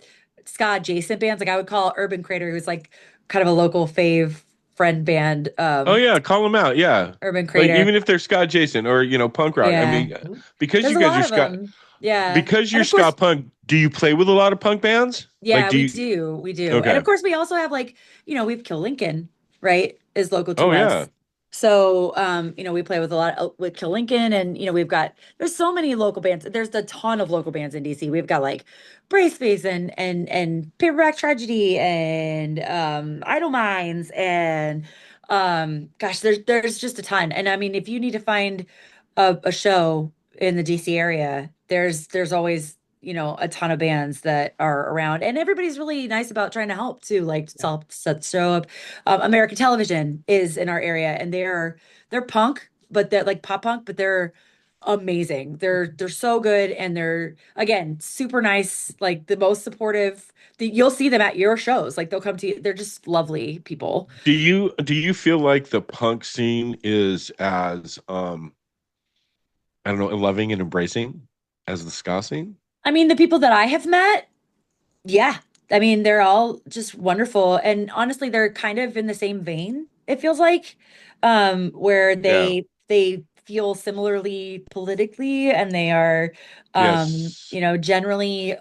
ska adjacent bands. Like I would call Urban Crater, who's like kind of a local fave friend band, Oh yeah, call them out. Yeah. Urban Like Crater. even if they're ska adjacent or punk rock. I Yeah. mean, Mhm. because There's you a guys lot are of ska them. Yeah. because And you're of course, ska punk, do you play with a lot of punk bands? Like yeah, do we you do. We do. And Okay. of course, we also have like, we have Kill Lincoln, right? Is local Oh to yeah. us. So, we play with a lot of, with Kill Lincoln and, there's so many local bands. There's a ton of local bands in DC. We've got like Brave Space and Paperback Tragedy and Idle Minds and gosh, there's just a ton. And I mean, if you need to find a show in the DC area, there's always a ton of bands that are around, and everybody's really nice about trying to help too, like Yeah. set show up. American Television is in our area, and they're punk, but they're like pop punk, but they're amazing. They're so good, and they're again super nice, like the most supportive. You'll see them at your shows, like they'll come to you. They're just lovely people. Do you feel like the punk scene is as I don't know, loving and embracing as the ska scene? I mean, the people that I have met, yeah. I mean, they're all just wonderful. And honestly, they're kind of in the same vein, it feels like, where Yeah. they feel similarly politically and they are Yes. generally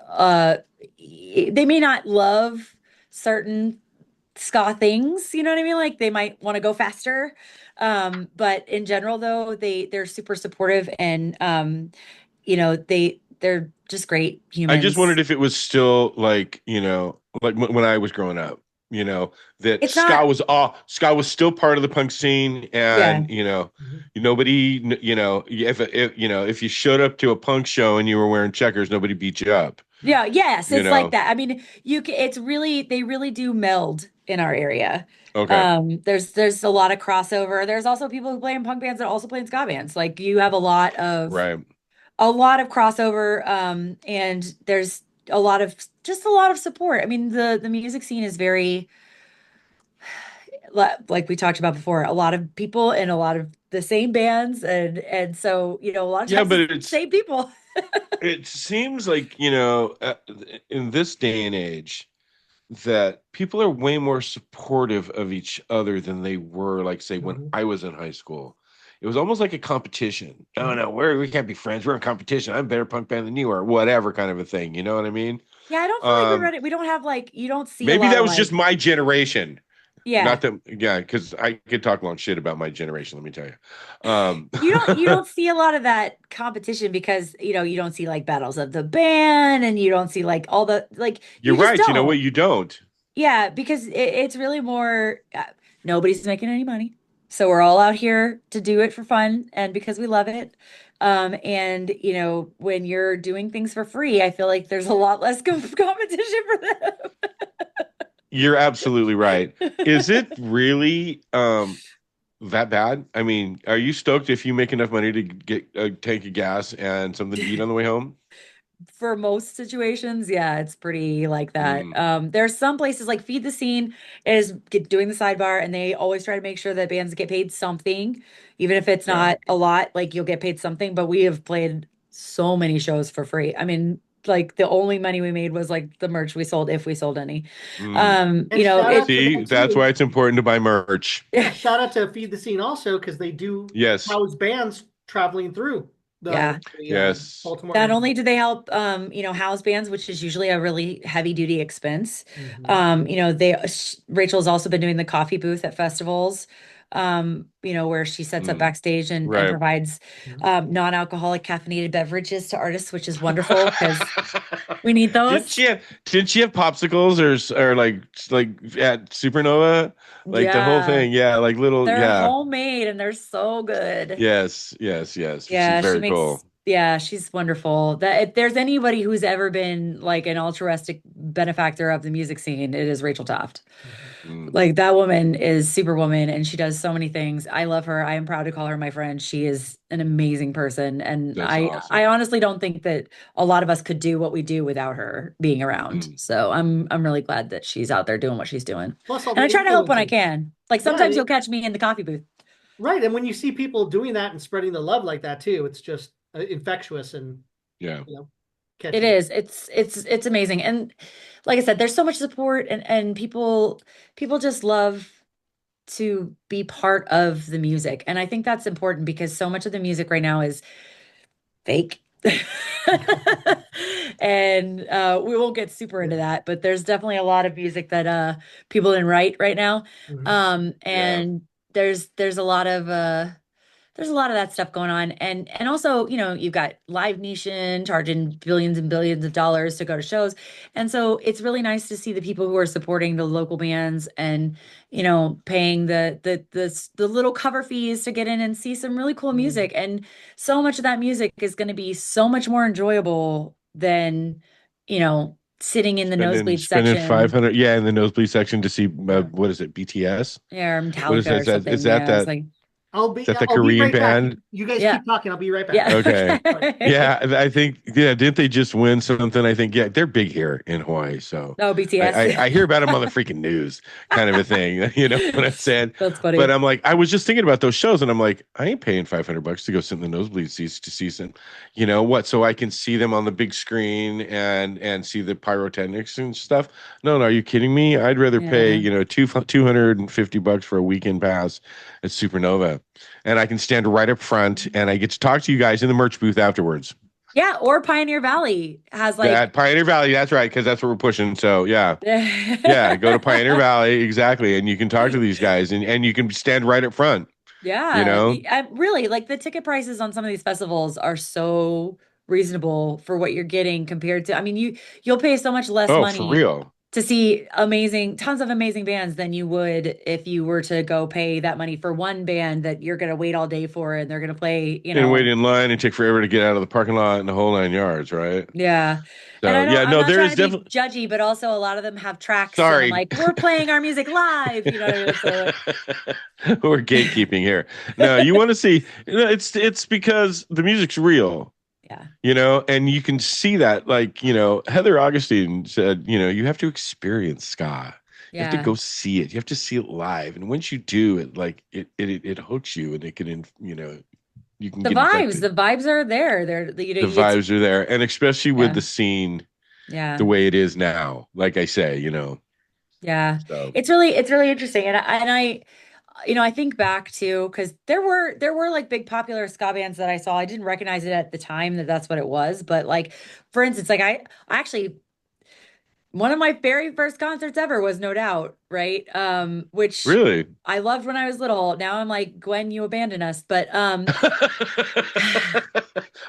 they may not love certain ska things, you know what I mean? Like they might want to go faster. But in general though, they're super supportive and they're just great I just wondered humans. if it was still like, like when I was growing up, that It's not, ska was still part of the punk scene, yeah. and Mhm. nobody, if you showed up to a punk show and you were wearing checkers, nobody beat you up, Yeah, yes, you it's like know. that. I mean, it's really they really do meld in our area. Okay, There's a lot of crossover. There's also people who play in punk bands that also play in ska bands. Like you have right. a lot of crossover, and there's just a lot of support. I mean, the music scene is very like we talked about before, a lot of people in a lot of the same bands and so, a lot of Yeah, times but it's the same people. it seems like, in this day and age, that people are way more supportive of each other than they were, like, say, when Mhm. I was in high school. It was almost like a competition. Oh Mhm. no, we can't be friends. We're in competition. I'm a better punk band than you are, whatever kind of a thing. You know what I mean? Yeah, I don't feel like Um, we don't have like you don't see a maybe lot that of was just like my generation. yeah. Not that, yeah, because I could talk long shit about my generation, let me tell you. You don't see a lot of that competition because you don't see like battles of the band and you don't see like all the like You're you just right. You know don't. what? You don't. Yeah, because it's really more nobody's making any money. So we're all out here to do it for fun and because we love it. And when you're doing things for free, I feel like there's a lot less competition for You're absolutely right. Is them. it really that bad? I mean, are you stoked if you make enough money to get a tank of gas and something to eat on the way home? For most situations, yeah, it's pretty like that. Mm, There's some places like Feed the Scene doing the sidebar, and they always try to make sure that bands get paid something, even if it's yeah. not a lot, like you'll get paid something. But we have played so many shows for free. I mean, like the only money we made was like the merch we sold, if we sold any. Mm. And shout out It to See, them that's why too. it's important to buy merch. Yeah, shout out to Feed the Scene also because they do Yes. house bands traveling through yeah. the Yes. Baltimore Not area. only do they help, house bands, which is usually a really heavy duty expense. Mhm. Rachel's also been doing the coffee booth at festivals, where she sets up Mm. backstage and Right. provides Mhm. non-alcoholic caffeinated beverages to artists, which is wonderful because we need Didn't those. she have didn't she have popsicles or like at Supernova? Like the whole Yeah, thing. Yeah, like little, they're yeah. homemade and they're so good. Yes, yes, yes. She's very cool. Yeah, she's wonderful. That if there's anybody who's ever been like an altruistic benefactor of the music scene, it is Rachel Taft. Mhm. Mm, Like that woman is superwoman and she does so many things. I love her. I am proud to call her my friend. She is an amazing person. And that's I awesome. honestly don't think that a lot of us could do what we do without her being around. Mm. So I'm really glad that she's out there doing what she's doing. Plus all And the I try to help when I influencers. can. Like Yeah, sometimes you'll catch me in the coffee booth. right. And when you see people doing that and spreading the love like that too, it's just infectious and Yeah. you know It catchy. is. It's amazing. And like I said, there's so much support and people just love to be part of the music. And I think that's important because so much of the music right now is fake. And we won't get super into Yeah. that, but there's definitely a lot of music that people didn't write right now. Mhm. Yeah. And there's there's a lot of that stuff going on. And also, you know, you've got Live Nation charging billions and billions of dollars to go to shows. And so it's really nice to see the people who are supporting the local bands and, you know, paying the little cover fees to get in and see some really cool Mhm. music. And so much of that music is going to be so much more enjoyable than, you know, sitting in the nosebleed Spending section 500, yeah, in the nosebleed section to see Yeah. what is it, BTS? or What is Metallica that? or something. That is that the I'll be Korean right back. band? You guys Yeah. keep talking. I'll be right back. Yeah. Okay. Okay. Yeah, I think, yeah, didn't they just win something? I think, yeah, they're big here in Hawaii. So Oh, BTS. I hear about them on the freaking news, kind of a thing. You know what I'm saying? That's But funny. I'm like, I was just thinking about those shows, and I'm like, I ain't paying $500 to go sit in the nosebleed seats to see some, you know what? So I can see them on the big screen and see the pyrotechnics and stuff. No, no, are you kidding me? I'd rather pay, Yeah. you know, $250 for a weekend pass at Supernova, and I can stand right up front, and I get to talk to you guys in the merch booth afterwards. Yeah, or Pioneer Valley has like At Pioneer Valley, that's right, because that's what we're pushing. So yeah. Yeah, go to Pioneer yeah, Valley, exactly, and you can talk to these guys, and you can stand right up front, you know? really like the ticket prices on some of these festivals are so reasonable for what you're getting compared to, I mean, you'll pay so much less Oh, for money real. to see tons of amazing bands than you would if you were to go pay that money for one band that you're going to wait all day for and they're going to play, you And wait know. in line and take forever to get out of the parking lot and the whole 9 yards, right? Yeah. And So yeah, I'm no, not there trying is to be definitely. judgy, but also a lot of them have tracks and I'm Sorry. like, we're playing our music live. You know what I mean? So like, We're gatekeeping here. No, you want to see, you know, it's because the music's real, yeah. you know, and you can see that, like, you know, Heather Augustine said, you know, you have to experience ska. You have to Yeah. go see it. You have to see it live. And once you do, it like it hooks you, and it can, you know, you can get The infected. vibes are there. They're, you know, The it's, vibes are there, and especially with yeah. the scene the Yeah. way it is now. Like I say, you know. Yeah. So It's really interesting. You know, I think back to, because there were like big popular ska bands that I saw. I didn't recognize it at the time that that's what it was. But like, for instance, like I actually, one of my very first concerts ever was No Doubt, right? Which really, I loved when I was little. Now I'm like, Gwen, you abandoned us. But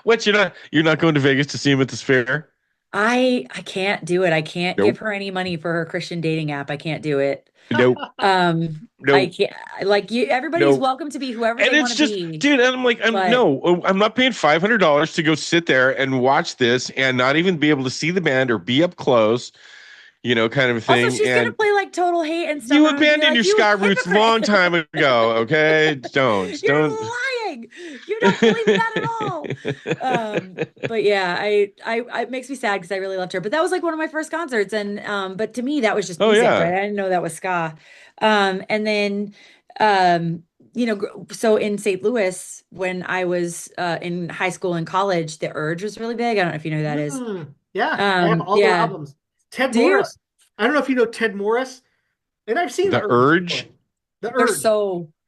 what, you're not going to Vegas to see him at the fair? I can't do it. I can't give Nope. her any money for her Christian dating app. I can't do it. Nope. I Nope. can't, like, you, everybody's Nope. welcome to be whoever And they want it's to just, be, dude, and I'm like, but I'm not paying $500 to go sit there and watch this and not even be able to see the band or be up close, you know, kind of a also thing. she's gonna And play like Total Hate and stuff, you and I'm gonna be abandoned like, your you sky roots long hypocrite. time ago, okay? You're Don't. lying. You don't believe in that at all. But yeah, it makes me sad because I really loved her. But that was like one of my first concerts, and but to me that was just Oh music, right? yeah. I didn't know that was ska. And then um, you know, so in St. Louis when I was in high school and college, the Urge was really big. I don't know if you know who that is. Yeah, I have all their Yeah. albums. Ted Do you? Morris. I don't know if you know Ted Morris, and I've seen the The Urge before. Urge, The They're Urge.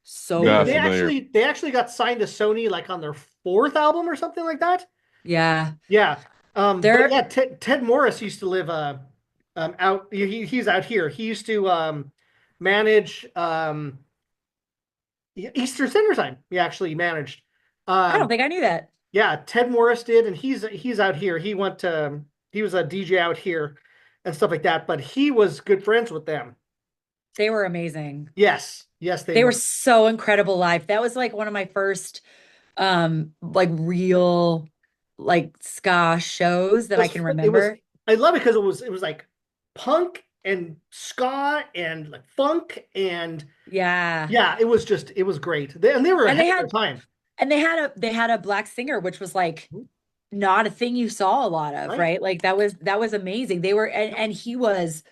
so They not they good. familiar. actually they actually got signed to Sony like on their fourth album or something like that. Yeah. Yeah. But They're yeah, Ted Morris used to live out. He's out here. He used to manage Eastern Standard Time. He actually managed. I don't Um, think I knew that. yeah, Ted Morris did, and he's out here. He was a DJ out here and stuff like that. But he was good friends with them. They were amazing. Yes, yes, they They were were. so incredible live. That was like one of my first like real like ska shows that I can It was. remember. I love it because it was like punk and ska and like funk and Yeah. yeah, it was great. And they were And they ahead of their had time, they had a black singer, which was like not a thing you saw a lot of, right? right? Like that was amazing. They were and he was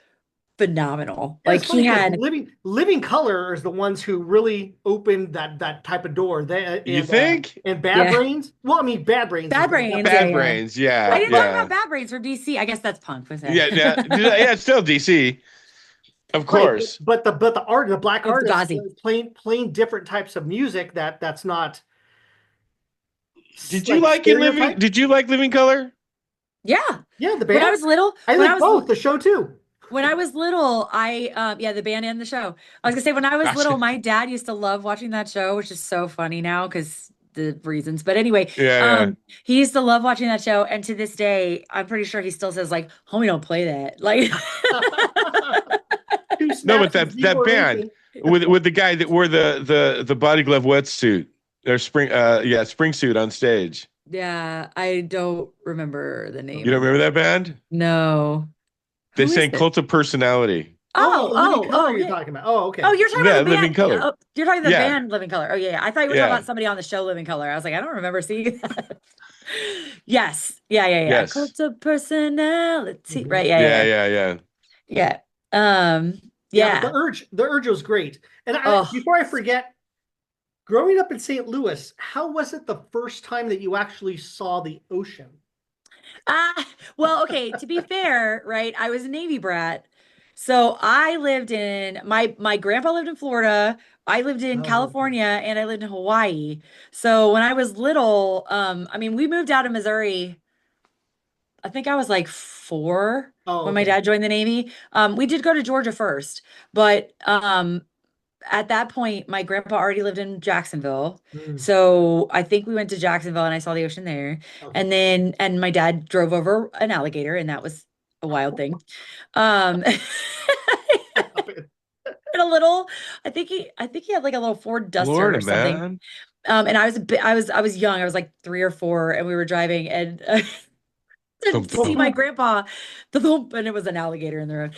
phenomenal. And Like it's funny he because had Living Color is the ones who really opened that type of door. They You think? and Bad yeah. Brains. Well, I mean, Bad Brains is Bad the Brains, yeah, Bad yeah. Brains, I yeah, didn't know but about yeah. Bad Brains from DC. I guess that's punk, was it? Yeah, yeah, yeah, it's still DC. Of Right, course. but the black Oh, artist Fugazi. was playing different types of music that's not Did you like like in Living? stereotyped. Did you like Living Color? Yeah. Yeah, the When I band. was little, I like both the show too. when I was little, yeah, the band and the show. I was gonna say when I was little, Gotcha. my dad used to love watching that show, which is so funny now because the reasons. But anyway, Yeah, he used to love watching that show, and to this day, I'm pretty sure he still says like, "Homie, don't play that." Like, Two no, but snaps and that Seymour band Lincoln. with the guy that wore the body glove wetsuit or spring suit on stage. yeah, I don't remember the You name don't of it. remember that band? No, They who is sang it? Cult of Personality. Oh, Living oh, Color oh, you're yeah. talking about. Oh, Oh, okay. you're talking about Yeah, the Living band. Color. Oh, you're talking the Yeah, band Living Color. Oh, yeah, yeah. I thought you were talking yeah, about somebody on the show Living Color. I was like, I don't remember seeing that. Yes. Yeah, yeah, yeah. yes, Cult of personality. Mhm. Right. Yeah, yeah, yeah, yeah, yeah. yeah. Yeah. Yeah, but Yeah. the urge was great. And Oh. before I forget, growing up in St. Louis, how was it the first time that you actually saw the ocean? Well, okay, to be fair, right? I was a Navy brat. So I lived in my grandpa lived in Florida, I lived in Oh, okay. California, and I lived in Hawaii. So when I was little, I mean, we moved out of Missouri. I think I was like 4 Oh, when my okay. dad joined the Navy. We did go to Georgia first, but at that point, my grandpa already lived in Jacksonville. Mm, So I think we went to Jacksonville and I saw the ocean there. okay. And then, and my dad drove over an alligator, and that was a wild thing. Um, and a little, I think he had like a little Ford Duster Florida, or something. man. And I was a bit, I was young. I was like 3 or 4, and we were driving, and Thump, to see thump. my grandpa, the thump, and it was an alligator in the road.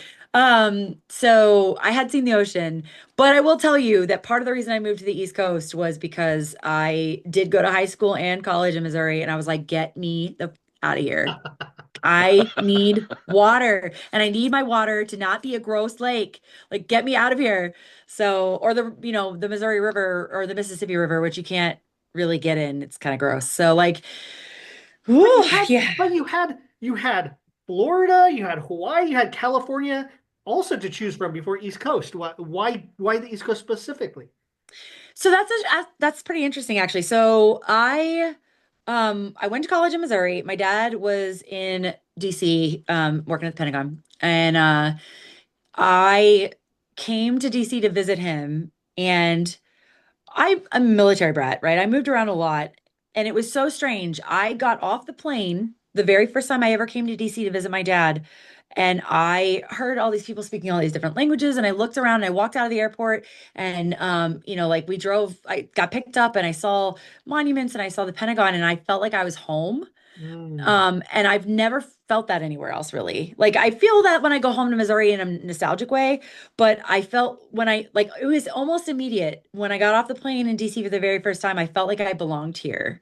So I had seen the ocean, but I will tell you that part of the reason I moved to the East Coast was because I did go to high school and college in Missouri, and I was like, get me the out of here. I need water, and I need my water to not be a gross lake. Like, get me out of here. So, or the Missouri River or the Mississippi River, which you can't really get in. It's kind of gross. So, like, But whew, yeah. you had Florida, you had Hawaii, you had California also to choose from before East Coast. Why the East Coast specifically? So that's pretty interesting actually. So I went to college in Missouri. My dad was in DC working at the Pentagon, and I came to DC to visit him, and I'm a military brat, right? I moved around a lot, and it was so strange. I got off the plane the very first time I ever came to DC to visit my dad, and I heard all these people speaking all these different languages, and I looked around and I walked out of the airport, and like I got picked up and I saw monuments and I saw the Pentagon, and I felt like I was home. Mm. And I've never felt that anywhere else really. Like I feel that when I go home to Missouri in a nostalgic way, but I felt when I like it was almost immediate when I got off the plane in DC for the very first time, I felt like I belonged here.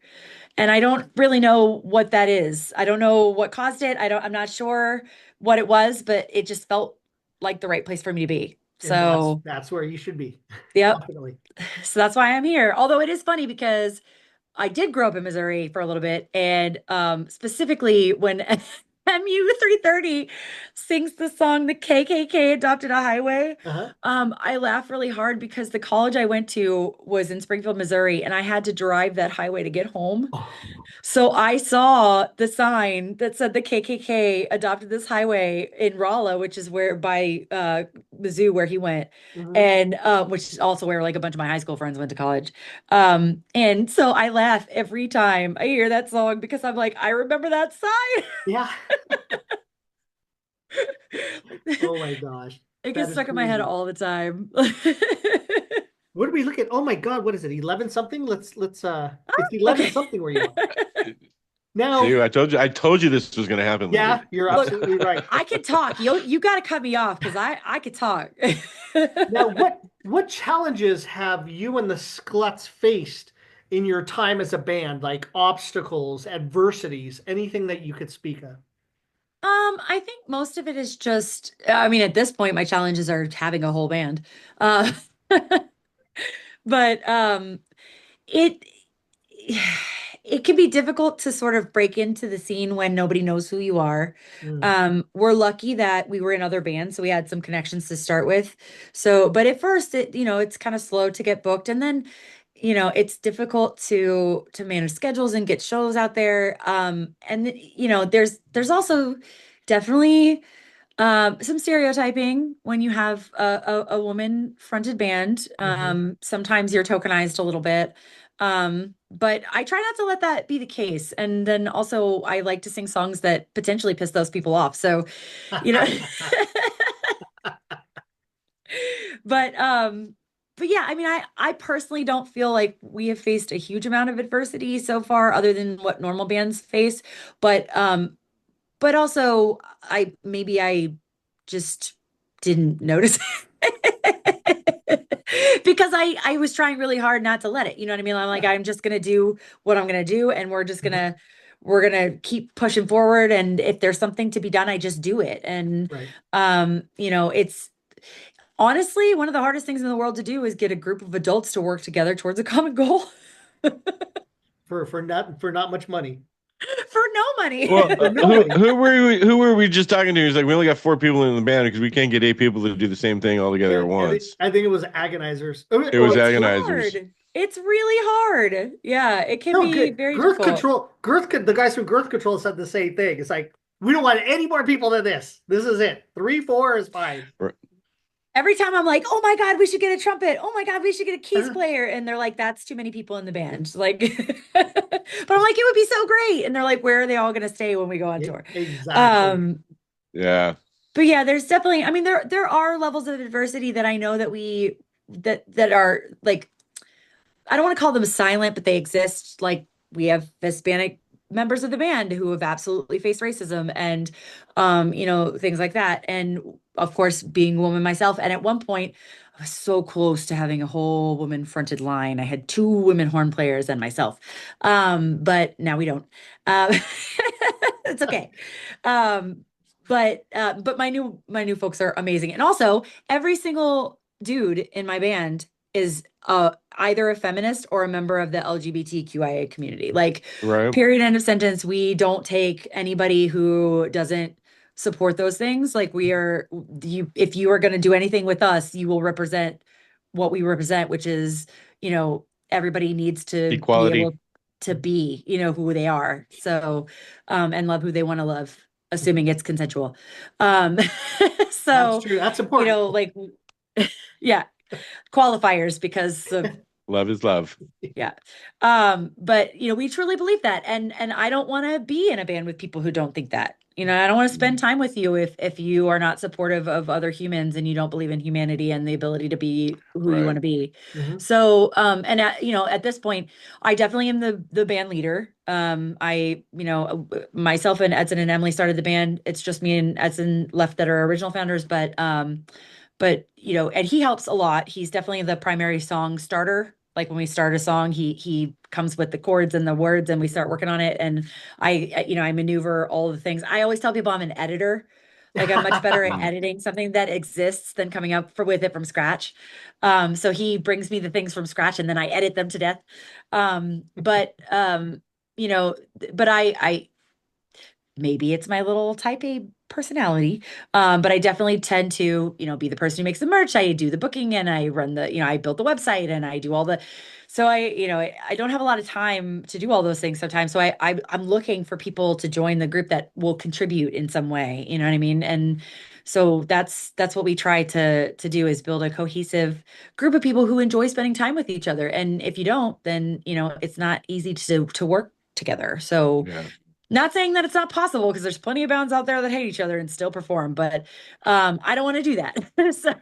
And I don't really know what that is. I don't know what caused it. I'm not sure what it was, but it just felt like the right place for me to be. And So, that's where you should be. yep. Definitely. So that's why I'm here. Although it is funny because I did grow up in Missouri for a little bit, and specifically when MU 330 sings the song "The KKK Adopted a Highway," Uh-huh. I laugh really hard because the college I went to was in Springfield, Missouri, and I had to drive that highway to get home. Oh. So I saw the sign that said the KKK adopted this highway in Rolla, which is where by Mizzou where he went, Mhm. and which is also where like a bunch of my high school friends went to college. And so I laugh every time I hear that song because I'm like, I remember that sign. Yeah. Oh my gosh. It That gets is stuck in my head crazy. all the time. What do we look at? Oh my God, what is it? 11 something? Let's it's 11 Okay. something where you are. Now, See, I told you this was going to happen, yeah, Lindsay. you're Look, absolutely right. I could talk. You got to cut me off because I could talk. Now, what challenges have you and the Skluttz faced in your time as a band, like obstacles, adversities, anything that you could speak of? I think most of it is just, I mean, at this point, my challenges are having a whole band. But it it can be difficult to sort of break into the scene when nobody knows who you are. Mm, We're lucky that we were in other bands, so we had some connections to start with. So, but at first it's kind of slow to get booked, and then, it's difficult to manage schedules and get shows out there. And there's also definitely some stereotyping when you have a woman fronted band. mhm. Sometimes you're tokenized a little bit. But I try not to let that be the case. And then also I like to sing songs that potentially piss those people off. So, you know, but yeah, I mean, I personally don't feel like we have faced a huge amount of adversity so far, other than what normal bands face. But also I just didn't notice because I was trying really hard not to let it. You know what I mean? I'm like, I'm just gonna do what I'm gonna do, and we're gonna keep pushing forward. And if there's something to be done, I just do it. And Right. it's honestly one of the hardest things in the world to do is get a group of adults to work together towards a common goal For not much money. for no money. Well, For no money. who were we just talking to? He's like, we only got 4 people in the band because we can't get 8 people to do the same thing all together at once. I think it was agonizers. It was It's agonizers. hard. It's really hard. Yeah, it can No, be good. very difficult. The guys from Girth Control said the same thing. It's like, we don't want any more people than this. This is it. 3, 4 is fine. Every time I'm like, oh my God, we should get a trumpet. Oh my God, we should get a keys player. And they're like, that's too many people in the band. Like, but I'm like, it would be so great. And they're like, where are they all going to stay when we go on tour? Exactly. Yeah. But yeah, there's definitely, I mean, there are levels of adversity that I know that that are like, I don't want to call them silent, but they exist. Like we have Hispanic members of the band who have absolutely faced racism and things like that. And of course, being a woman myself, and at one point I was so close to having a whole woman fronted line. I had 2 women horn players and myself. But now we don't. Um, it's okay. Um, but my new folks are amazing. And also every single dude in my band is either a feminist or a member of the LGBTQIA community. Like, Right. period, end of sentence. We don't take anybody who doesn't support those things. Like, if you are going to do anything with us, you will represent what we represent, which is, everybody needs to be Equality. able to be, who they are. So, and love who they want to love, assuming it's consensual. Um, That's so, true. That's important. like, yeah, qualifiers because of Love is love. yeah. But we truly believe that. And I don't want to be in a band with people who don't think that. I don't want to spend time with you if you are not supportive of other humans and you don't believe in humanity and the ability to be who you want Right. to be. Mhm. So, and at this point, I definitely am the band leader. Myself and Edson and Emily started the band. It's just me and Edson left that are original founders, but and he helps a lot. He's definitely the primary song starter. Like when we start a song, he comes with the chords and the words, and we start working on it. And I maneuver all the things. I always tell people I'm an editor. Like I'm much better at Mm. editing something that exists than coming up with it from scratch. So he brings me the things from scratch, and then I edit them to death. But you know, but I maybe it's my little type A personality. But I definitely tend to, be the person who makes the merch. I do the booking and I run I build the website and I do all so I don't have a lot of time to do all those things sometimes. So I'm looking for people to join the group that will contribute in some way. You know what I mean? And so that's what we try to do is build a cohesive group of people who enjoy spending time with each other. And if you don't, then, it's not easy to work together. So Yeah. not saying that it's not possible because there's plenty of bands out there that hate each other and still perform, but I don't want to do that. So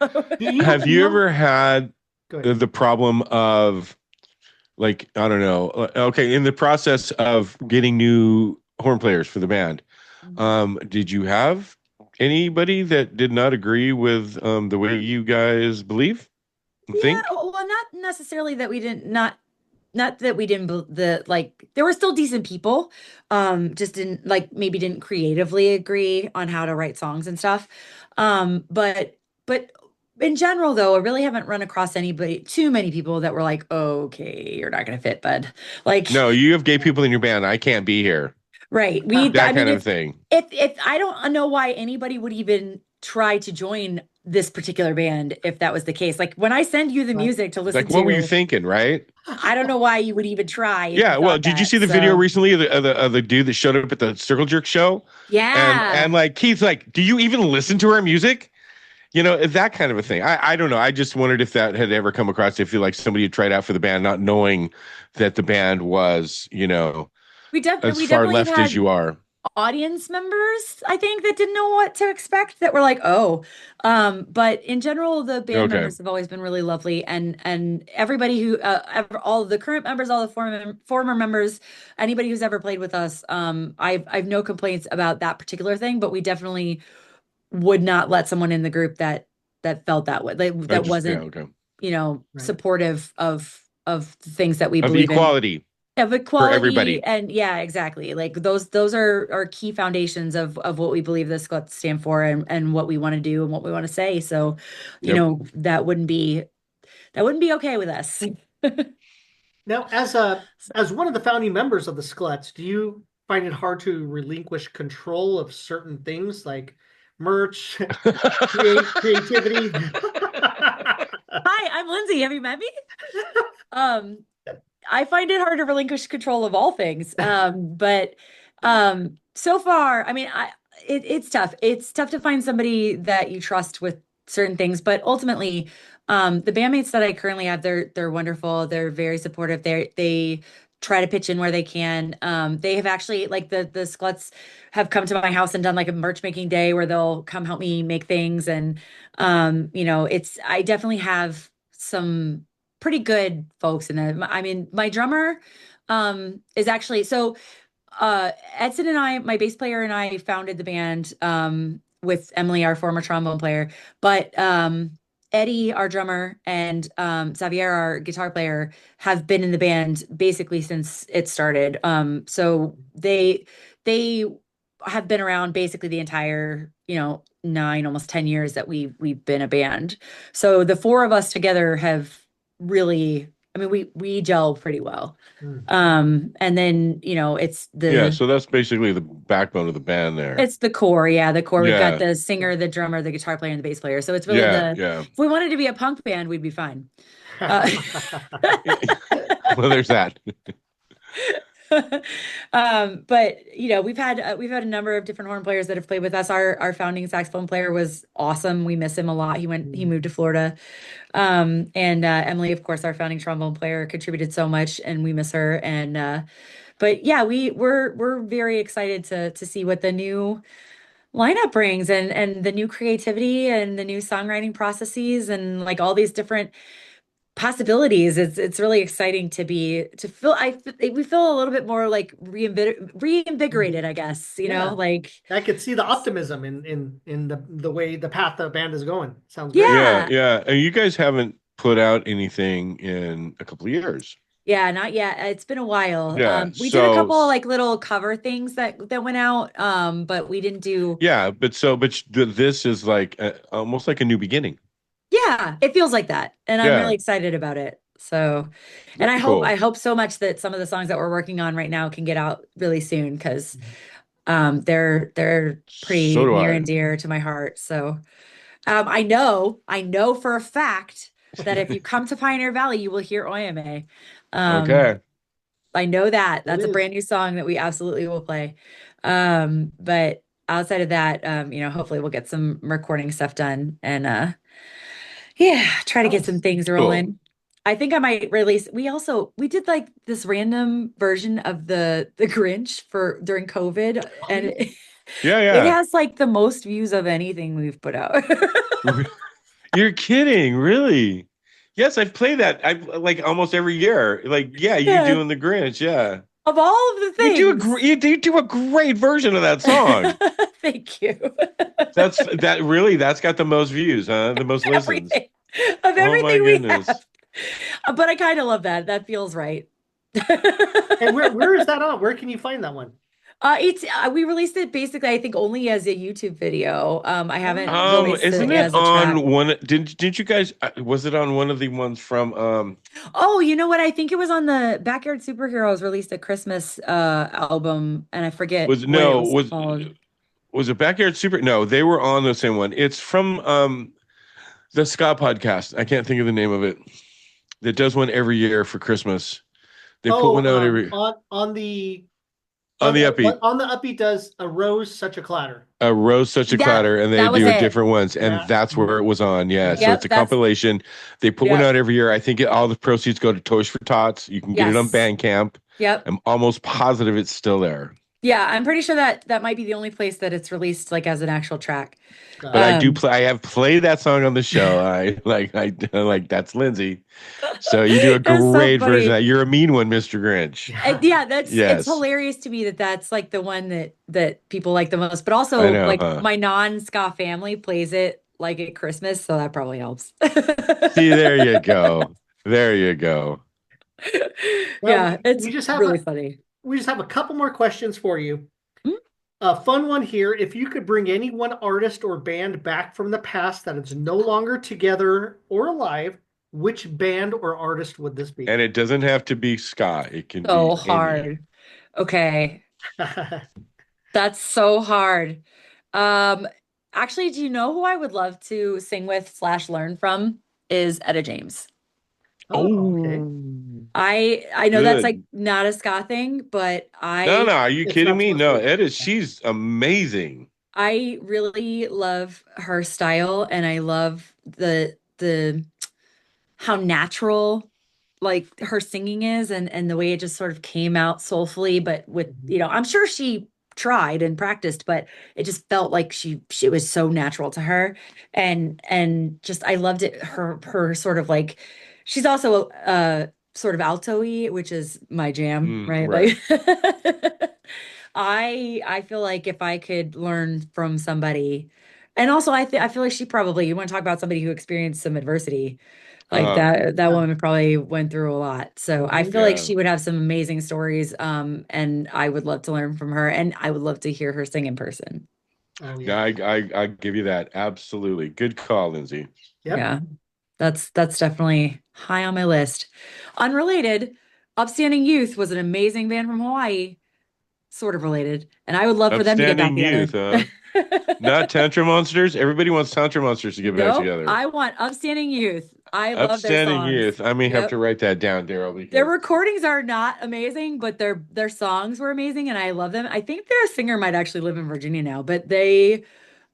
Have you ever had Go ahead. the problem of like, I don't know, okay, in the process of getting new horn players for the band, did you have anybody that did not agree with the way you guys believe and yeah, think? well, not necessarily that we didn't not that we didn't like there were still decent people, just didn't like maybe didn't creatively agree on how to write songs and stuff. But in general, though, I really haven't run across too many people that were like, oh, okay, you're not gonna fit, bud. Like, No, you have gay people in your band. I can't be here. right. I That mean, kind of thing. if I don't know why anybody would even try to join this particular band if that was the case. Like when I send you the Right. music to listen Like, what were you to, thinking, right? I don't know why you would even try if you Yeah, well, thought did you that. see the video So, recently of the dude that showed up at the Circle Jerk show? And yeah. like Keith's like, do you even listen to our music? You know, that kind of a thing. I don't know. I just wondered if that had ever come across. If you like somebody who tried out for the band, not knowing that the band was, as We far definitely have left as had you are. audience members, I think, that didn't know what to expect, that were like, oh. But in general, the band Okay. members have always been really lovely, and everybody who all the current members, all the former members, anybody who's ever played with us, I've no complaints about that particular thing, but we definitely would not let someone in the group that felt that way, I that just, yeah, wasn't, okay. Right, supportive of the things that we Of believe in, equality of for equality. everybody. And yeah, exactly, like those are key foundations of what we believe the Skluttz stand for, and what we want to do and what we want to say. So Yep. that wouldn't be okay with us. Now, as one of the founding members of the Skluttz, do you find it hard to relinquish control of certain things like merch, creativity? Hi, I'm Lindsay. Have you met me? um I find it hard to relinquish control of all things. But so far, I mean, it's tough. It's tough to find somebody that you trust with certain things. But ultimately, the bandmates that I currently have, they're wonderful. They're very supportive. They try to pitch in where they can. They have actually, like, the Skluttz have come to my house and done like a merch making day where they'll come help me make things. And it's I definitely have some pretty good folks in there. I mean, my drummer is actually, so Edson and I, my bass player and I, founded the band with Emily, our former trombone player. But Eddie, our drummer, and Xavier, our guitar player, have been in the band basically since it started. So they have been around basically the entire, 9, almost 10 years that we've been a band. So the four of us together have really, I mean, we gel pretty well. And then, Yeah, so that's basically the backbone of the band there. it's the core. Yeah, the core. We've got Yeah, the singer, the drummer, the guitar player, and the bass player. So it's really yeah, yeah. if we wanted to be a punk band, we'd be fine. Uh, Well, there's that. but we've had a number of different horn players that have played with us. Our founding saxophone player was awesome. We miss him a lot. He moved to Florida. And Emily, of course, our founding trombone player, contributed so much, and we miss her. And but yeah, we're very excited to see what the new lineup brings, and the new creativity and the new songwriting processes, and like all these different possibilities. It's really exciting to feel, we feel a little bit more like reinvigorated, I guess, Yeah, like, I could see the optimism in the way the path the band is going. Sounds great. Yeah, yeah. yeah. And you guys haven't put out anything in a couple of years. Yeah, not yet. It's been a while. Yeah, We did a so couple like little cover things that went out, but we didn't do. yeah, this is like almost like a new beginning. Yeah, it feels like that, and I'm really Yeah, excited about it. So, and very I cool. hope so much that some of the songs that we're working on right now can get out really soon, because they're So pretty do near I. and dear to my heart. So, I know for a fact that if you come to Pioneer Valley, you will hear Oyame. Um, Okay. I know that It that's a is. brand new song that we absolutely will play. But outside of that, hopefully we'll get some recording stuff done, and yeah, try to get some Nice. things Cool. rolling. I think I might release. We did like this random version of the Grinch for during COVID, Oh and yeah. Yeah, it yeah. has like the most views of anything we've put out. You're kidding, really? Yes, I've played that. I like almost every year. Like, yeah, you Yeah, doing the Grinch, yeah. of all of the things. You do a great version of that song. Thank you. That's got the most views, huh? The most listens. Everything of Oh my everything we have. goodness. But I kind of love that. That feels right. And where is that on? Where can you find that one? It's we released it basically, I think, only as a YouTube video. I haven't Oh. released it Isn't it as a track. on one? Didn't you guys? Was it on one of the ones from Oh, you know what? I think it was on the Backyard Superheroes released a Christmas album, and I forget Was what it no was called. was it Backyard Super? No, they were on the same one. It's from the Ska podcast. I can't think of the name of it. That does one every year for Christmas. They put Oh, one out every on the the upbeat. on the upbeat does a rose such a clatter. A rose such a That clatter, and they that was do it. different ones, and Yeah. that's where it was on. Yeah, so Yeah. it's a Yep, that's compilation. They put one yep. out every year. I think all the proceeds go to Toys for Tots. You can get it on Yes. Bandcamp. Yep. I'm almost positive it's still there. Yeah, I'm pretty sure that that might be the only place that it's released like as an actual track. Got But it. I do Um, play. I have played that song on the show. I like that's Lindsay. So you do a That's so great version of funny. that. You're a mean one, Mr. Grinch. Yeah, it's Yes, hilarious to me that that's like the one that people like the most. But I also, know, like huh? my non-ska family plays it like at Christmas, so that probably helps. See, there you go. There you go. Well, Yeah, it's really funny. we just have a couple more questions for you. Mm. A fun one here. If you could bring any one artist or band back from the past that is no longer together or alive, which band or artist would this be? And it doesn't have to be ska. It can So be any. hard. Okay, that's so hard. Um, Actually, do you know who I would love to sing with slash learn from is Etta James. Oh, okay. I know that's like Good. not a ska thing, but No, no, are you It's kidding not me? supposed to No, be. Edith, she's amazing. I really love her style and I love the how natural like her singing is and the way it just sort of came out soulfully, but with, Mhm. you know, I'm sure she tried and practiced, but it just felt like she was so natural to her. And just I loved it, her sort of like she's also sort of alto-y, which is my jam, right? Right. Like I feel like if I could learn from somebody, and also I feel like she probably, you want to talk about somebody who experienced some adversity, like Uh, that Yeah. woman probably went through a lot. So I Mhm. feel like yeah. she would have some amazing stories, and I would love to learn from her, and I would love to hear her sing in person. Oh, Yeah, yeah. I give you that. Absolutely. Good call, Lindsay. Yep. Yeah, that's definitely high on my list. Unrelated, Upstanding Youth was an amazing band from Hawaii, sort of related, and I would love for them to get back Upstanding together. youth, huh? Not Tantra Monsters. Everybody wants Tantra Monsters to get back Nope, together. I want Upstanding Youth. I love their Upstanding songs. youth. I may have to Yep. write that down, Daryl, Their because recordings are not amazing, but their songs were amazing and I love them. I think their singer might actually live in Virginia now, but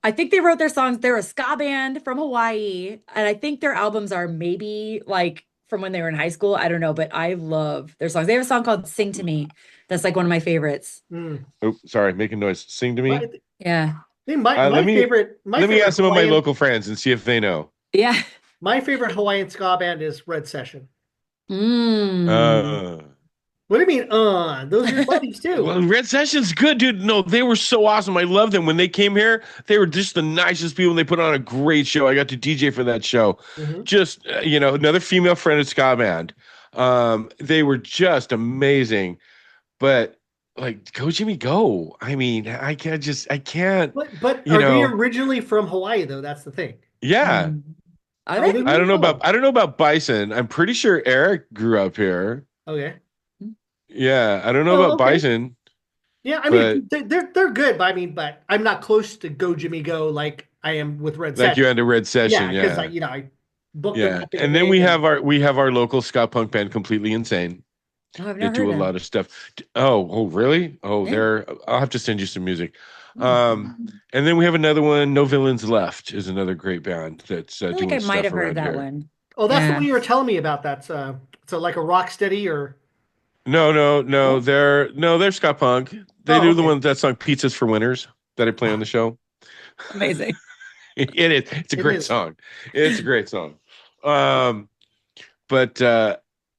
I think they wrote their songs. They're a ska band from Hawaii, and I think their albums are maybe like from when they were in high school. I don't know, but I love their songs. They have a song called Sing to Me. That's like one of my favorites. Mm. oh, sorry, making noise. Sing to My, me. I Yeah. think my Let my me favorite let me ask some of my Hawaiian local friends and see if they know. Yeah. Hawaiian ska band is Red Session. Mm. Uh, What do you mean? Those are your buddies too. well, Red Session's good, dude. No, they were so awesome. I loved them when they came here. They were just the nicest people. They put on a great show. I got to DJ for that show. Mhm. Just another female friend at ska band. They were just amazing. But like, go Jimmy, go. I mean, I can't. But You are they know, originally from Hawaii though? That's the thing. yeah. Mm. Are Oh, they? they I don't really know know. about Bison. I'm pretty sure Eric grew up here. Okay. Yeah, I don't know Oh, about okay. Bison, Yeah, I but mean they're good, but but I'm not close to Go Jimmy Go like I am with Red like you Session. had a Red Session, Yeah, because yeah. I booked them Yeah. back in the And then day and we have our local ska punk band Completely Insane. Oh, I've They never heard do a of them. lot of stuff. Oh, really? Oh, Yeah. I'll have to send you some music. Hmm. And then we have another one, No Villains Left is another great band that's I feel like I doing might stuff have heard around that here. one. Oh, that's the Yeah. one you were telling me about. That's so like a rock steady or No, no, no, no? they're ska punk. They Oh, do the okay. one that song Pizzas for Winners that I play on the show. Amazing. It is. It's a It great is. song. It's a great song. Um, but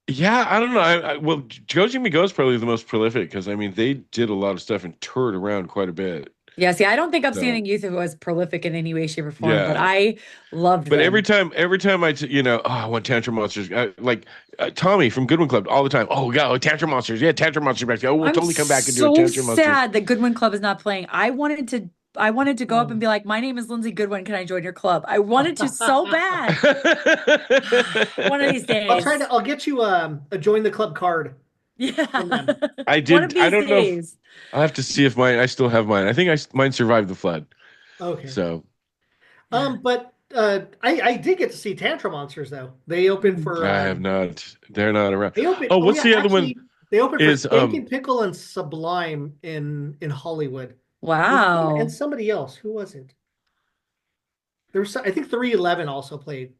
yeah, I don't know. Well, Go Jimmy Go is probably the most prolific because I mean they did a lot of stuff and toured around quite a bit. Yeah, see, I don't think So Upstanding Youth was prolific in any way, shape, or form, but yeah. I loved But them. every time oh, I want Tantrum Monsters. Tommy from Goodwin Club all the time. Oh, yeah, oh, Tantrum Monsters. Yeah, Tantrum Monsters back. Oh, we'll I'm totally come back and do a so Tantrum Monsters. sad that Goodwin Club is not playing. I wanted to go up and Oh. be like, "My name is Lindsay Goodwin. Can I join your club?" I wanted to so bad. One of these days. I'll get you a join the club card from Yeah. them. I One of did. I these don't know if days. I'll have to see if I still have mine. I think mine survived the flood. Okay. So Yeah. But I did get to see Tantrum Monsters though. They opened Mm. for I have not. They're not around. they opened Oh, oh what's yeah, the other one? actually they opened for Is Steak and Pickle and Sublime in Hollywood. And Wow. somebody else. Who was it? There was I think 311 also played.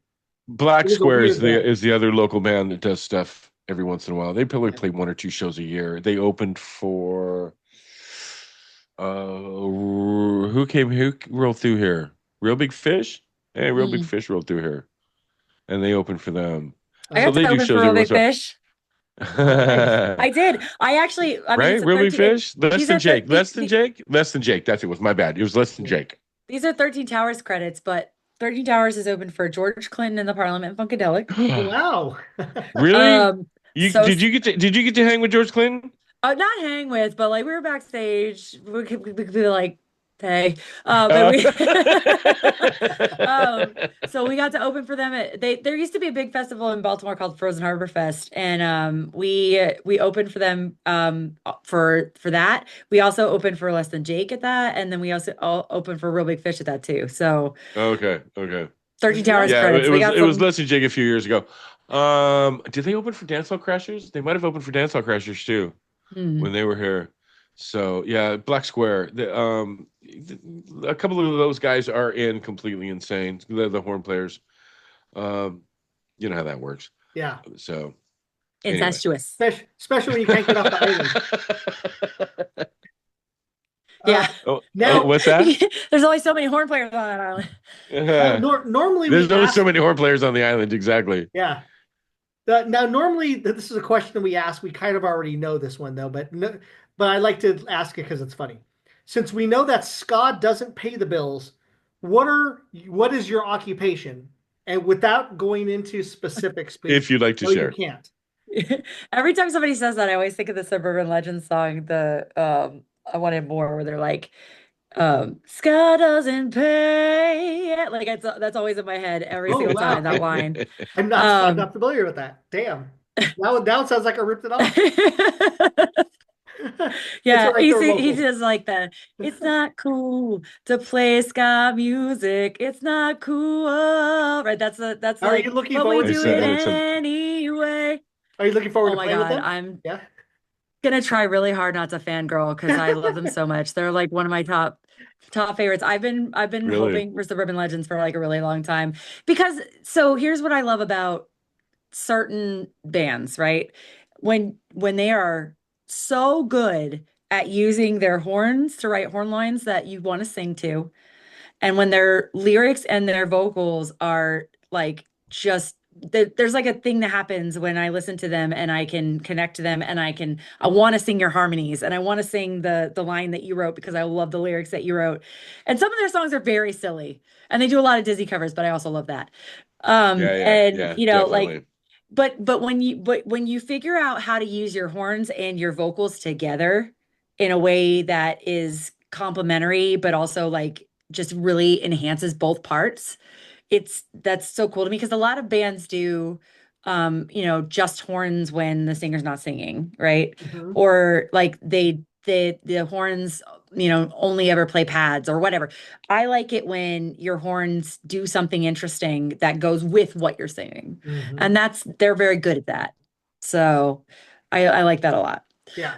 Black It was a Square weird bill. is the other local band that does stuff every once in a while. They probably Yeah. play one or two shows a year. They opened for who rolled through here? Real Big Fish? Hey, Real Big Mm. Fish rolled through here. And they opened for them. I So got Oh, they to do open for shows Real every Big once in a Fish. oh, nice. while. I did. I mean, Right? it's a Real Big 13. Fish? Less These than are thir Jake. Less than Jake? Less than Jake. That's it was my bad. It was less than Yeah. Jake. these are 13 Towers credits, but 13 Towers is open for George Clinton and the Parliament Funkadelic. Oh, wow. Really? Um, You so did you get to hang with George Clinton? not hang with, but like we were backstage. We could be like, hey, but Uh, we, um, so we got to open for them. There used to be a big festival in Baltimore called Frozen Harbor Fest, and we opened for them for that. We also opened for Less Than Jake at that, and then we also opened for Real Big Fish at that too. So okay, okay. 13 Very nice. Towers Yeah, credits. We got it was some. less than Jake a few years ago. Did they open for Dance Hall Crashers? They might have opened for Dance Hall Crashers too Hmm. when they were here. So yeah, Black Square. A couple of those guys are in completely insane. The horn players. Um, you know how that works. Yeah. So anyway. Incestuous. Especially when you can't get off the island. Uh, Yeah. Oh, now, what's that? There's only so many horn players on that island. normally we There's only ask, so many horn players on the island. Exactly. yeah. Now, normally this is a question we ask. We kind of already know this one though, but no, but I like to ask it because it's funny. Since we know that ska doesn't pay the bills, what is your occupation? And without going into specifics, please. If you'd like to No, you share. can't. Every time somebody says that, I always think of the Suburban Legends song, the I Wanted More, where they're like, Ska doesn't pay. Like that's always in my head every Oh single wow, time, that line. I'm Um not familiar with that. Damn. Now it sounds like I ripped it off. It's all yeah, right. They're he local. does like that. It's not cool to play ska music. It's not cool. Right. That's Are you like, looking but we forward I do to it said, uh, I said, anyway. Are you looking forward Oh to my playing with God. them? I'm Yeah. gonna try really hard not to fangirl because I love them so much. They're like one of my top favorites. I've been really? hoping for Suburban Legends for like a really long time because so here's what I love about certain bands, right? When they are so good at using their horns to write horn lines that you want to sing to, and when their lyrics and their vocals are like just there's like a thing that happens when I listen to them and I can connect to them and I want to sing your harmonies and I want to sing the line that you wrote because I love the lyrics that you wrote. And some of their songs are very silly and they do a lot of Disney covers, but I also love that. And Yeah, like definitely. but when you figure out how to use your horns and your vocals together in a way that is complementary but also like just really enhances both parts, that's so cool to me because a lot of bands do just horns when the singer's not singing, right? Mhm. Or like the horns only ever play pads or whatever. I like it when your horns do something interesting that goes with what you're singing. Mhm. And they're very good at that. So I like that a lot. Yeah.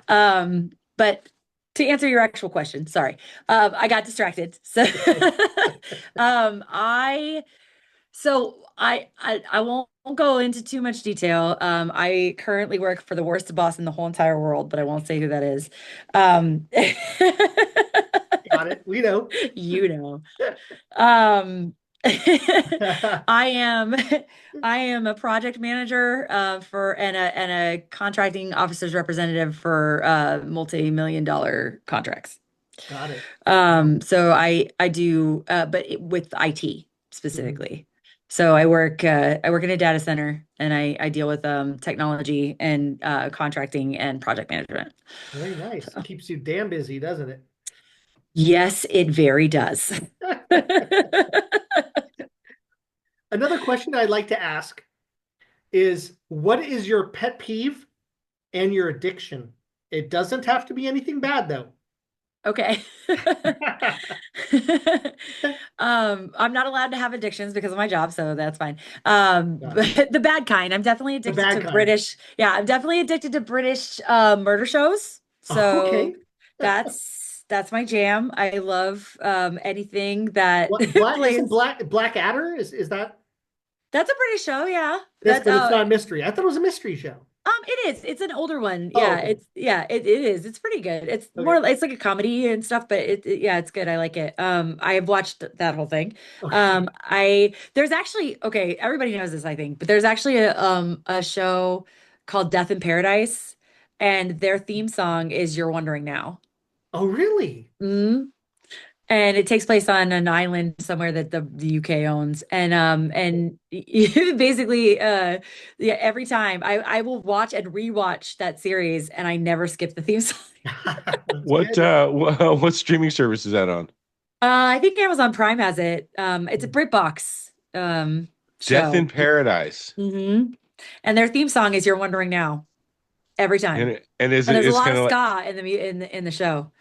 But to answer your actual question, sorry, I got distracted. So, I I won't go into too much detail. I currently work for the worst boss in the whole entire world, but I won't say who that is. Um, Got it. We know. you know. Um, I am I am a project manager for and a contracting officer's representative for multi-million dollar contracts. Got it. So I do, but with IT Mhm. specifically. So I work in a data center and I deal with technology and contracting and project management. Very nice. So Keeps you damn busy, doesn't it? yes, it very does. Another question I'd like to ask is what is your pet peeve and your addiction? It doesn't have to be anything bad though. Okay. I'm not allowed to have addictions because of my job, so that's fine. Got it. But the bad kind. I'm definitely The addicted bad to kind. British. Yeah, I'm definitely addicted to British murder shows. So Okay. that's my jam. I love anything that What black isn't plays. Blackadder? Is that That's a British show, yeah. this, That but it's not a mystery. I thought it was a mystery show. it is. It's an older one. Oh, Yeah, okay. it is. It's pretty good. It's more Okay. it's like a comedy and stuff, but yeah, it's good. I like it. I have watched that whole thing. Okay. I there's actually okay, everybody knows this, I think, but there's actually a show called Death in Paradise, and their theme song is You're Wondering Now. Oh, really? Mhm. And it takes place on an island somewhere that the UK owns. And basically yeah, every time I will watch and rewatch that series and I never skip the theme song. That's good. What streaming service is that on? I think Amazon Prime has it. It's a BritBox Death in show. Paradise. Hmm. And their theme song is You're Wondering Now every time. And is And it there's a is lot kind of of like ska in the show.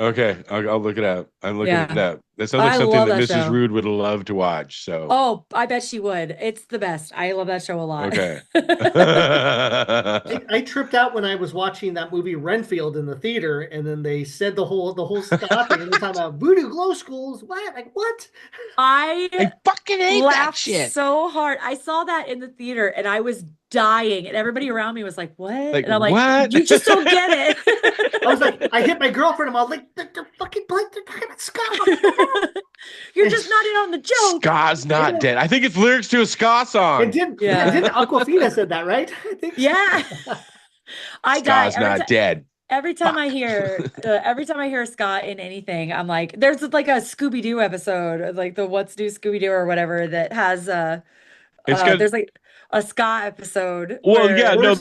okay, I'll look it up. I'm looking it Yeah. up. That sounds like I something love that that Mrs. show. Rude would love to watch. So Oh, I bet she would. It's the best. I love that show a lot. okay. I tripped out when I was watching that movie Renfield in the theater, and then they said the whole Scott thing, and they're talking about voodoo glow skulls. What? Like what? I I fucking hate that laughed shit. so hard. I saw that in the theater and I was dying, and everybody around me was like, "What?" Like And I'm like, what? "You just don't get I was like, it." I hit my girlfriend. I'm all like, they're fucking Blake. They're talking about Scott. What the hell? You're just not in on the joke. Ska's not Yeah. dead. I think it's lyrics to a ska It song. did. Yeah, Yeah. didn't Aquafina said that, right? I think so. Yeah. I die Ska's not dead. Fuck. every time I hear Scott in anything, I'm like, there's like a Scooby-Doo episode, like the What's New Scooby-Doo or whatever that has It's got there's like a Scott episode well, yeah, where no, Where's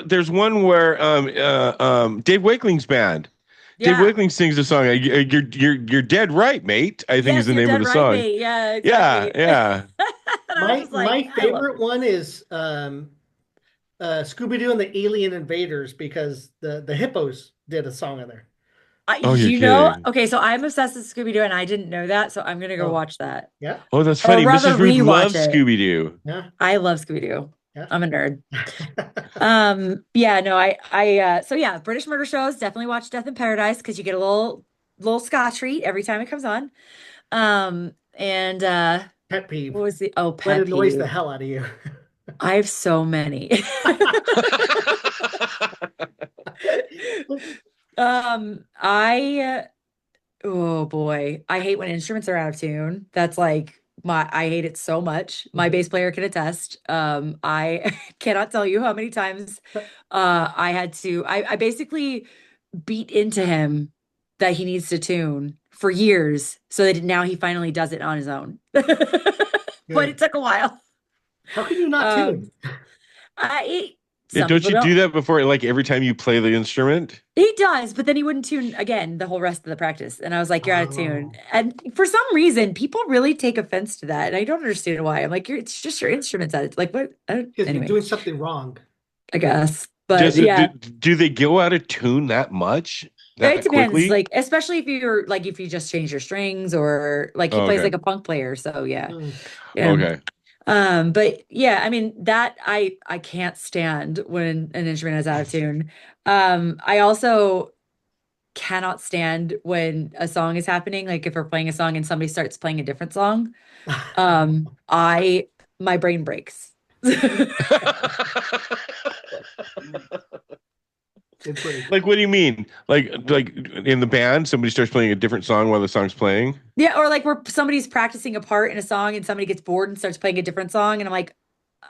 there's one where Dave Wakeling's band. Dave yeah. Wakeling sings the song. You're dead right, mate. I think is Yes, the you're name of dead the right, song. mate. Yeah, Yeah, exactly. yeah. And I was my just like, my I love favorite this. one is Scooby Doo and the Alien Invaders because the hippos did a song in there. Oh, you're kidding. Okay, so I'm obsessed with Scooby-Doo and I didn't know that, so I'm gonna go Oh, watch that. yeah, Oh, that's Or funny. rather Mrs. Rude rewatch loves it. Scooby Doo. yeah, I love Scooby-Doo. yeah. I'm a nerd. Yeah, no, so yeah, British murder shows, definitely watch Death in Paradise because you get a little Scotch treat every time it comes on. And Pet what peeve. was the What pet annoys the peeve? hell out of you? I have so many. I oh boy, I hate when instruments are out of tune. That's like I hate it so much. My Mhm. bass player can attest. I cannot tell you how many times I had to I basically beat into him that he needs to tune for years so that now he finally does it on his own. But it Good. took a while. How can you not tune? Um I Yeah, some don't people you do don't. that before, like every time you play the instrument? He does, but then he wouldn't tune again the whole rest of the practice. And I was like, you're out of tune. Oh, And for some reason, people really take offense to that. And I don't understand why. I'm like, it's just your instruments out of like what? because you're Anyway, doing something wrong. I guess. But Does it yeah, do they go out of tune that much? it That depends. quickly? Like, especially if you just change your strings or like he Oh, plays okay. like a punk player. So yeah. Mm. Yeah. Okay. But yeah, I mean that I can't stand when an instrument is out of tune. I also cannot stand when a song is happening. Like if we're playing a song and somebody starts playing a different song, I my brain breaks. It's funny. Like, what do you mean? Like in the band, somebody starts playing a different song while the song's playing? Yeah, or like where somebody's practicing a part in a song and somebody gets bored and starts playing a different song, and I'm like,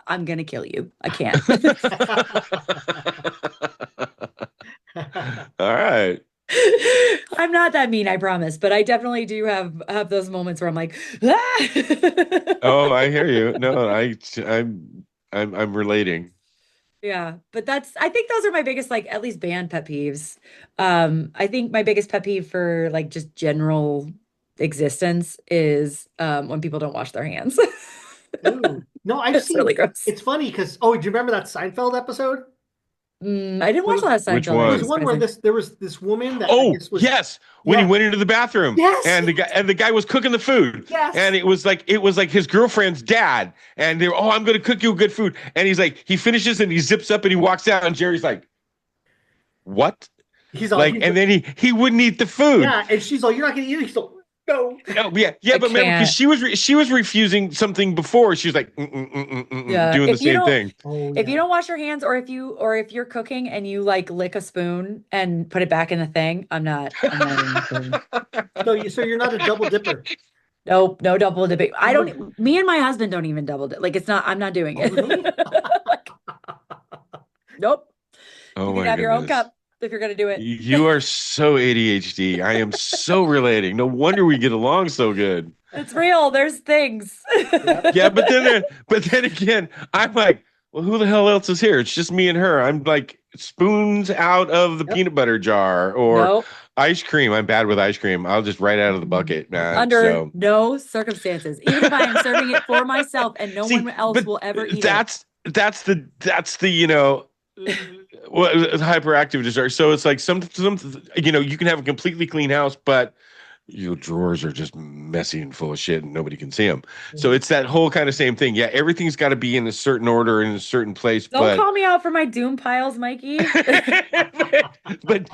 I'm gonna kill you. I can't. All right. I'm not that mean, I promise, but I definitely do have those moments where I'm like, ah! Oh, I hear you. No, I'm relating. Yeah, but I think those are my biggest, like, at least band pet peeves. I think my biggest pet peeve for like just general existence is when people don't wash their hands. Ooh. No, I've It's really seen. gross. It's funny because do you remember that Seinfeld episode? I didn't There watch was a lot of Which Seinfeld, that there is was one? one where surprising. there was this woman that I Oh, guess was yes. When he yeah. went into the bathroom Yes, and the guy was cooking the food yes. and it was like his girlfriend's dad and they're, oh, I'm going to cook you good food. And he's like, he finishes and he zips up and he walks out and Jerry's like, what? He's all Like, he's and then he wouldn't eat the food. yeah, and she's all, you're not gonna eat it. He's all, no. Oh, yeah, I but remember, because can't. she was refusing something before. She was like, Yeah. doing the same thing. Oh If you yeah. don't wash your hands, or if you're cooking and you like lick a spoon and put it back in the thing, I'm not eating the spoon. So you're not a double dipper. Nope, no double dipping. I No. don't, me and my husband don't even double dip. Like, I'm not doing Oh it. really? Nope. You Oh can my have your own goodness. cup if you're gonna do it. You are so ADHD. I am so relating. No wonder we get along so good. It's real. There's things. Yep. Yeah, but then again, I'm like, well, who the hell else is here? It's just me and her. I'm like spoons out of the Yep. peanut butter jar or Nope. ice cream. I'm bad with ice cream. I'll just right out of the bucket, man. Under So no circumstances. Even if I am serving it for myself and no see, one else but will ever eat it. that's the well, hyperactive disorder. So it's like some you can have a completely clean house, but your drawers are just messy and full of shit and nobody can see them. So it's that whole kind of same thing. Yeah, everything's got to be in a certain order in a certain place, Don't but call me out for my doom piles, Mikey. but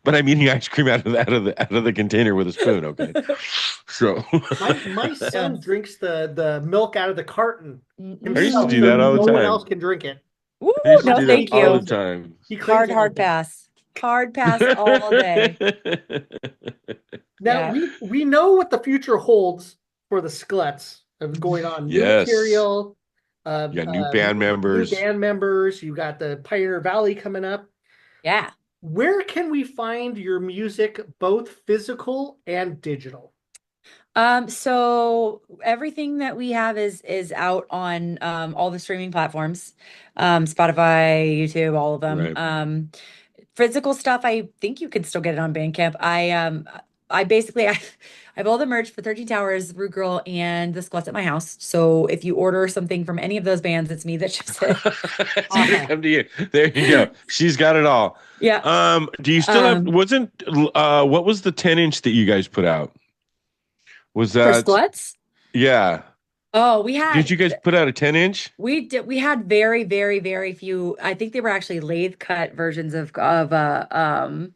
I'm eating ice cream out of the container with a spoon, okay? So My son drinks the milk out of the carton I used to himself, do so that all the no one time. else can drink it. Woo, I used to no, do that thank all you. the time. He claims Hard it. pass. Hard pass all day. Now Yeah. we know what the future holds for the Skluttz of going on. New Yes. material, You got new band members. new band members. You got the Pioneer Valley coming up. Yeah. Where can we find your music, both physical and digital? So everything that we have is out on all the streaming platforms, Spotify, YouTube, all of them. Right. Physical stuff, I think you can still get it on Bandcamp. I basically I have all the merch for 13 Towers, Rude Girl, and the Skluttz at my house. So if you order something from any of those bands, it's me that ships it. It's gonna come to you. There you go. She's got it all. Yeah. Do you still have, Um, what was the 10-inch that you guys put out? Was for that, Skluttz? yeah. Oh, we had Did you guys put out a 10-inch? we had very, very, very few. I think they were actually lathe cut versions of the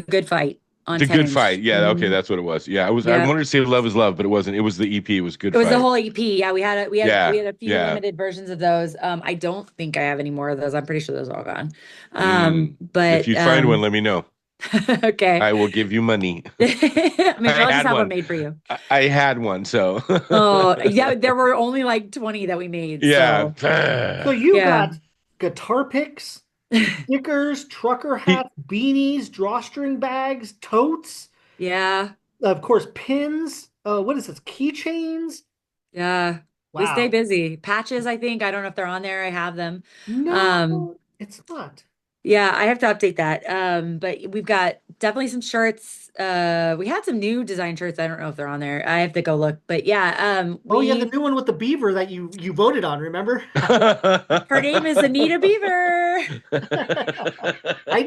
Good Fight on The 10 Good inch. Fight. Yeah, okay, Mhm. that's what it was. Yeah, I Yeah. wanted to say Love is Love, but it wasn't. It was the EP, it was Good It was Fight. the whole EP. Yeah, we Yeah, had a few yeah. limited versions of those. I don't think I have any more of those. I'm pretty sure those are all gone. If But you find one, let me know. okay. I will give you money. Maybe I'll had just have one. one made for you. I had one, so Oh, yeah, there were only like 20 that we made. yeah. So you Yeah. got guitar picks, stickers, trucker He- hats, beanies, drawstring bags, totes, Yeah. of course, pins. What is this? Keychains? Yeah. We stay Wow. busy. Patches, I think. I don't know if they're on there. I have them. No, it's not. Yeah, I have to update that. But we've got definitely some shirts. We had some new design shirts. I don't know if they're on there. I have to go look. But yeah, Oh yeah, the new one with the beaver that you voted on, remember? her name is Anita Beaver. I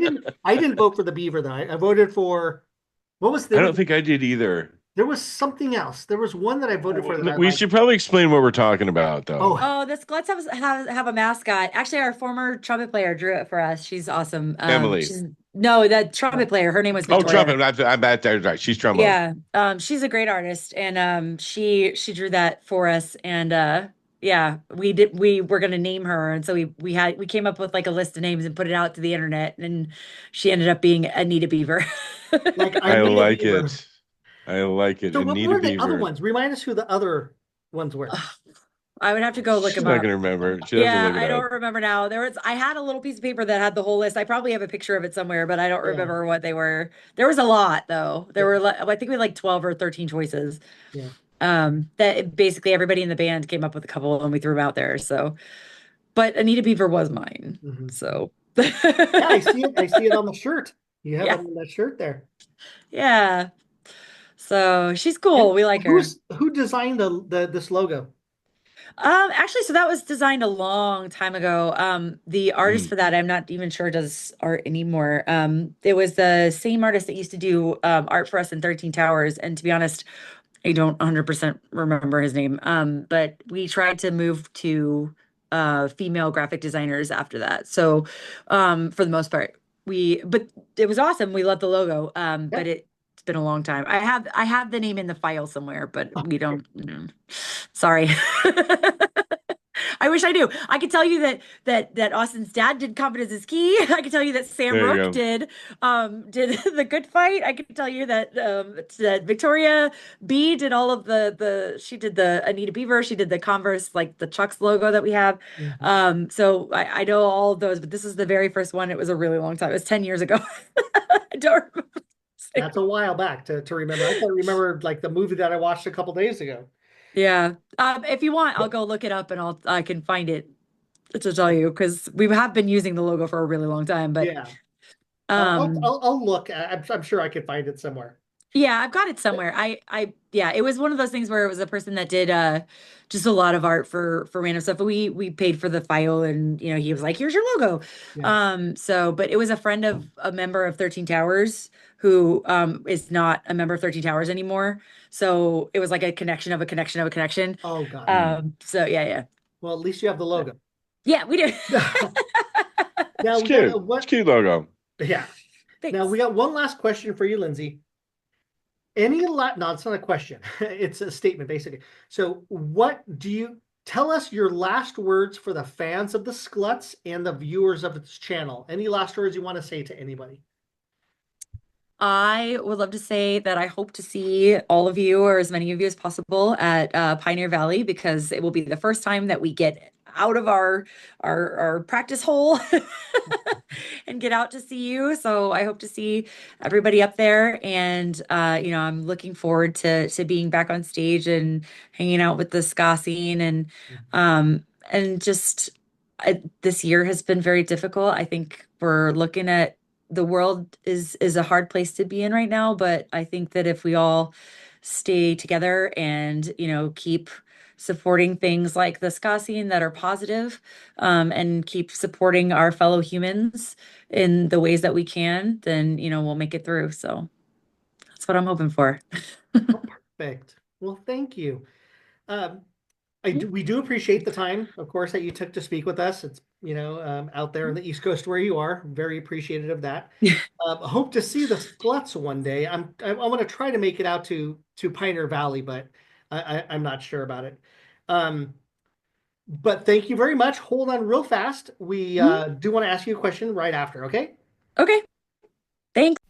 didn't vote for the beaver though. I voted for what was I there? don't think I did either. There was something else. There was one that I voted for that I We liked. should probably explain what we're talking about, though. Oh, Oh, the Skluttz have a mascot. Actually, our former trumpet player drew it for us. She's awesome. Emily. No, the trumpet player. Her name was Victoria. Trumpet. I'm bad. Right. She's trombone. Yeah. She's a great artist, and she drew that for us, and yeah, we were gonna name her, and so we came up with like a list of names and put it out to the internet, and she ended up being Anita Beaver. like I Anita like Beaver. it. I like it. So what Anita were the Beaver. other ones? Remind us who the other ones were. I would have to go look She's them not up. gonna remember. She doesn't Yeah, look it I up. don't remember now. I had a little piece of paper that had the whole list. I probably have a picture of it somewhere, but I don't Yeah, remember what they were. There was a lot though. There yeah, were I think we had like 12 or 13 choices. yeah. That basically everybody in the band came up with a couple and we threw them out there. So, but Anita Beaver was mine. Hmm. So, Yeah, I see it. I see it on the shirt. You have it yeah, on that shirt there. yeah. So she's And cool. We like her. who designed the this logo? Actually, so that was designed a long time ago. The artist Mm. for that, I'm not even sure does art anymore. It was the same artist that used to do art for us in 13 Towers. And to be honest, I don't 100% remember his name. But we tried to move to female graphic designers after that. So, for the most part, but it was awesome. We loved the logo. Yeah. But it's been a long time. I have the name in the file somewhere, but we don't. Sorry. I wish I knew. I could tell you that Austin's dad did Confidence is Key. I could tell you that Sam There you Rook go. did The Good Fight. I could tell you that Victoria B did all of the she did the Anita Beaver, she did the Converse, like the Chucks logo that we have. Mhm. So I know all of those, but this is the very first one. It was a really long time. It was 10 years ago. I don't remember. That's a while back to remember. I can't remember like the movie that I watched a couple days ago. Yeah. If you want, I'll go look it up and I can find it to tell you because we have been using the logo for a really long time. But Yeah. um I'll look. I'm sure I could find it somewhere. yeah, I've got it somewhere. Yeah, it was one of those things where it was a person that did just a lot of art for random stuff. But we paid for the file and he was like, here's your logo. Yeah. But it was a friend of a member of 13 Towers who is not a member of 13 Towers anymore. So it was like a connection of a connection of a connection. Oh, got it. Mm. So yeah. Well, at least you have the logo. Yeah, we do. Now It's we got cute. It's what? a cute logo. Yeah. Now we Thanks. got one last question for you, Lindsay. No, it's not a question. It's a statement, basically. So, what do you tell us your last words for the fans of the Skluttz and the viewers of this channel? Any last words you want to say to anybody? I would love to say that I hope to see all of you or as many of you as possible at Pioneer Valley because it will be the first time that we get out of our practice hole and get out to see you. So I hope to see everybody up there, and I'm looking forward to being back on stage and hanging out with the ska scene and just this year has been very difficult. I think we're looking at the world is a hard place to be in right now, but I think that if we all stay together and keep supporting things like the ska scene that are positive, and keep supporting our fellow humans in the ways that we can, then we'll make it through. So that's what I'm hoping for. Oh, perfect. Well, thank you. Um, we do appreciate the time, of course, that you took to speak with us. It's, out there on the East Coast where you are. Very appreciative of that. Hope to see the Skluttz one day. I want to try to make it out to Pioneer Valley, but I'm not sure about it. Um, but thank you very much. Hold on real fast. We Mhm. do want to ask you a question right after, okay? Okay, thanks.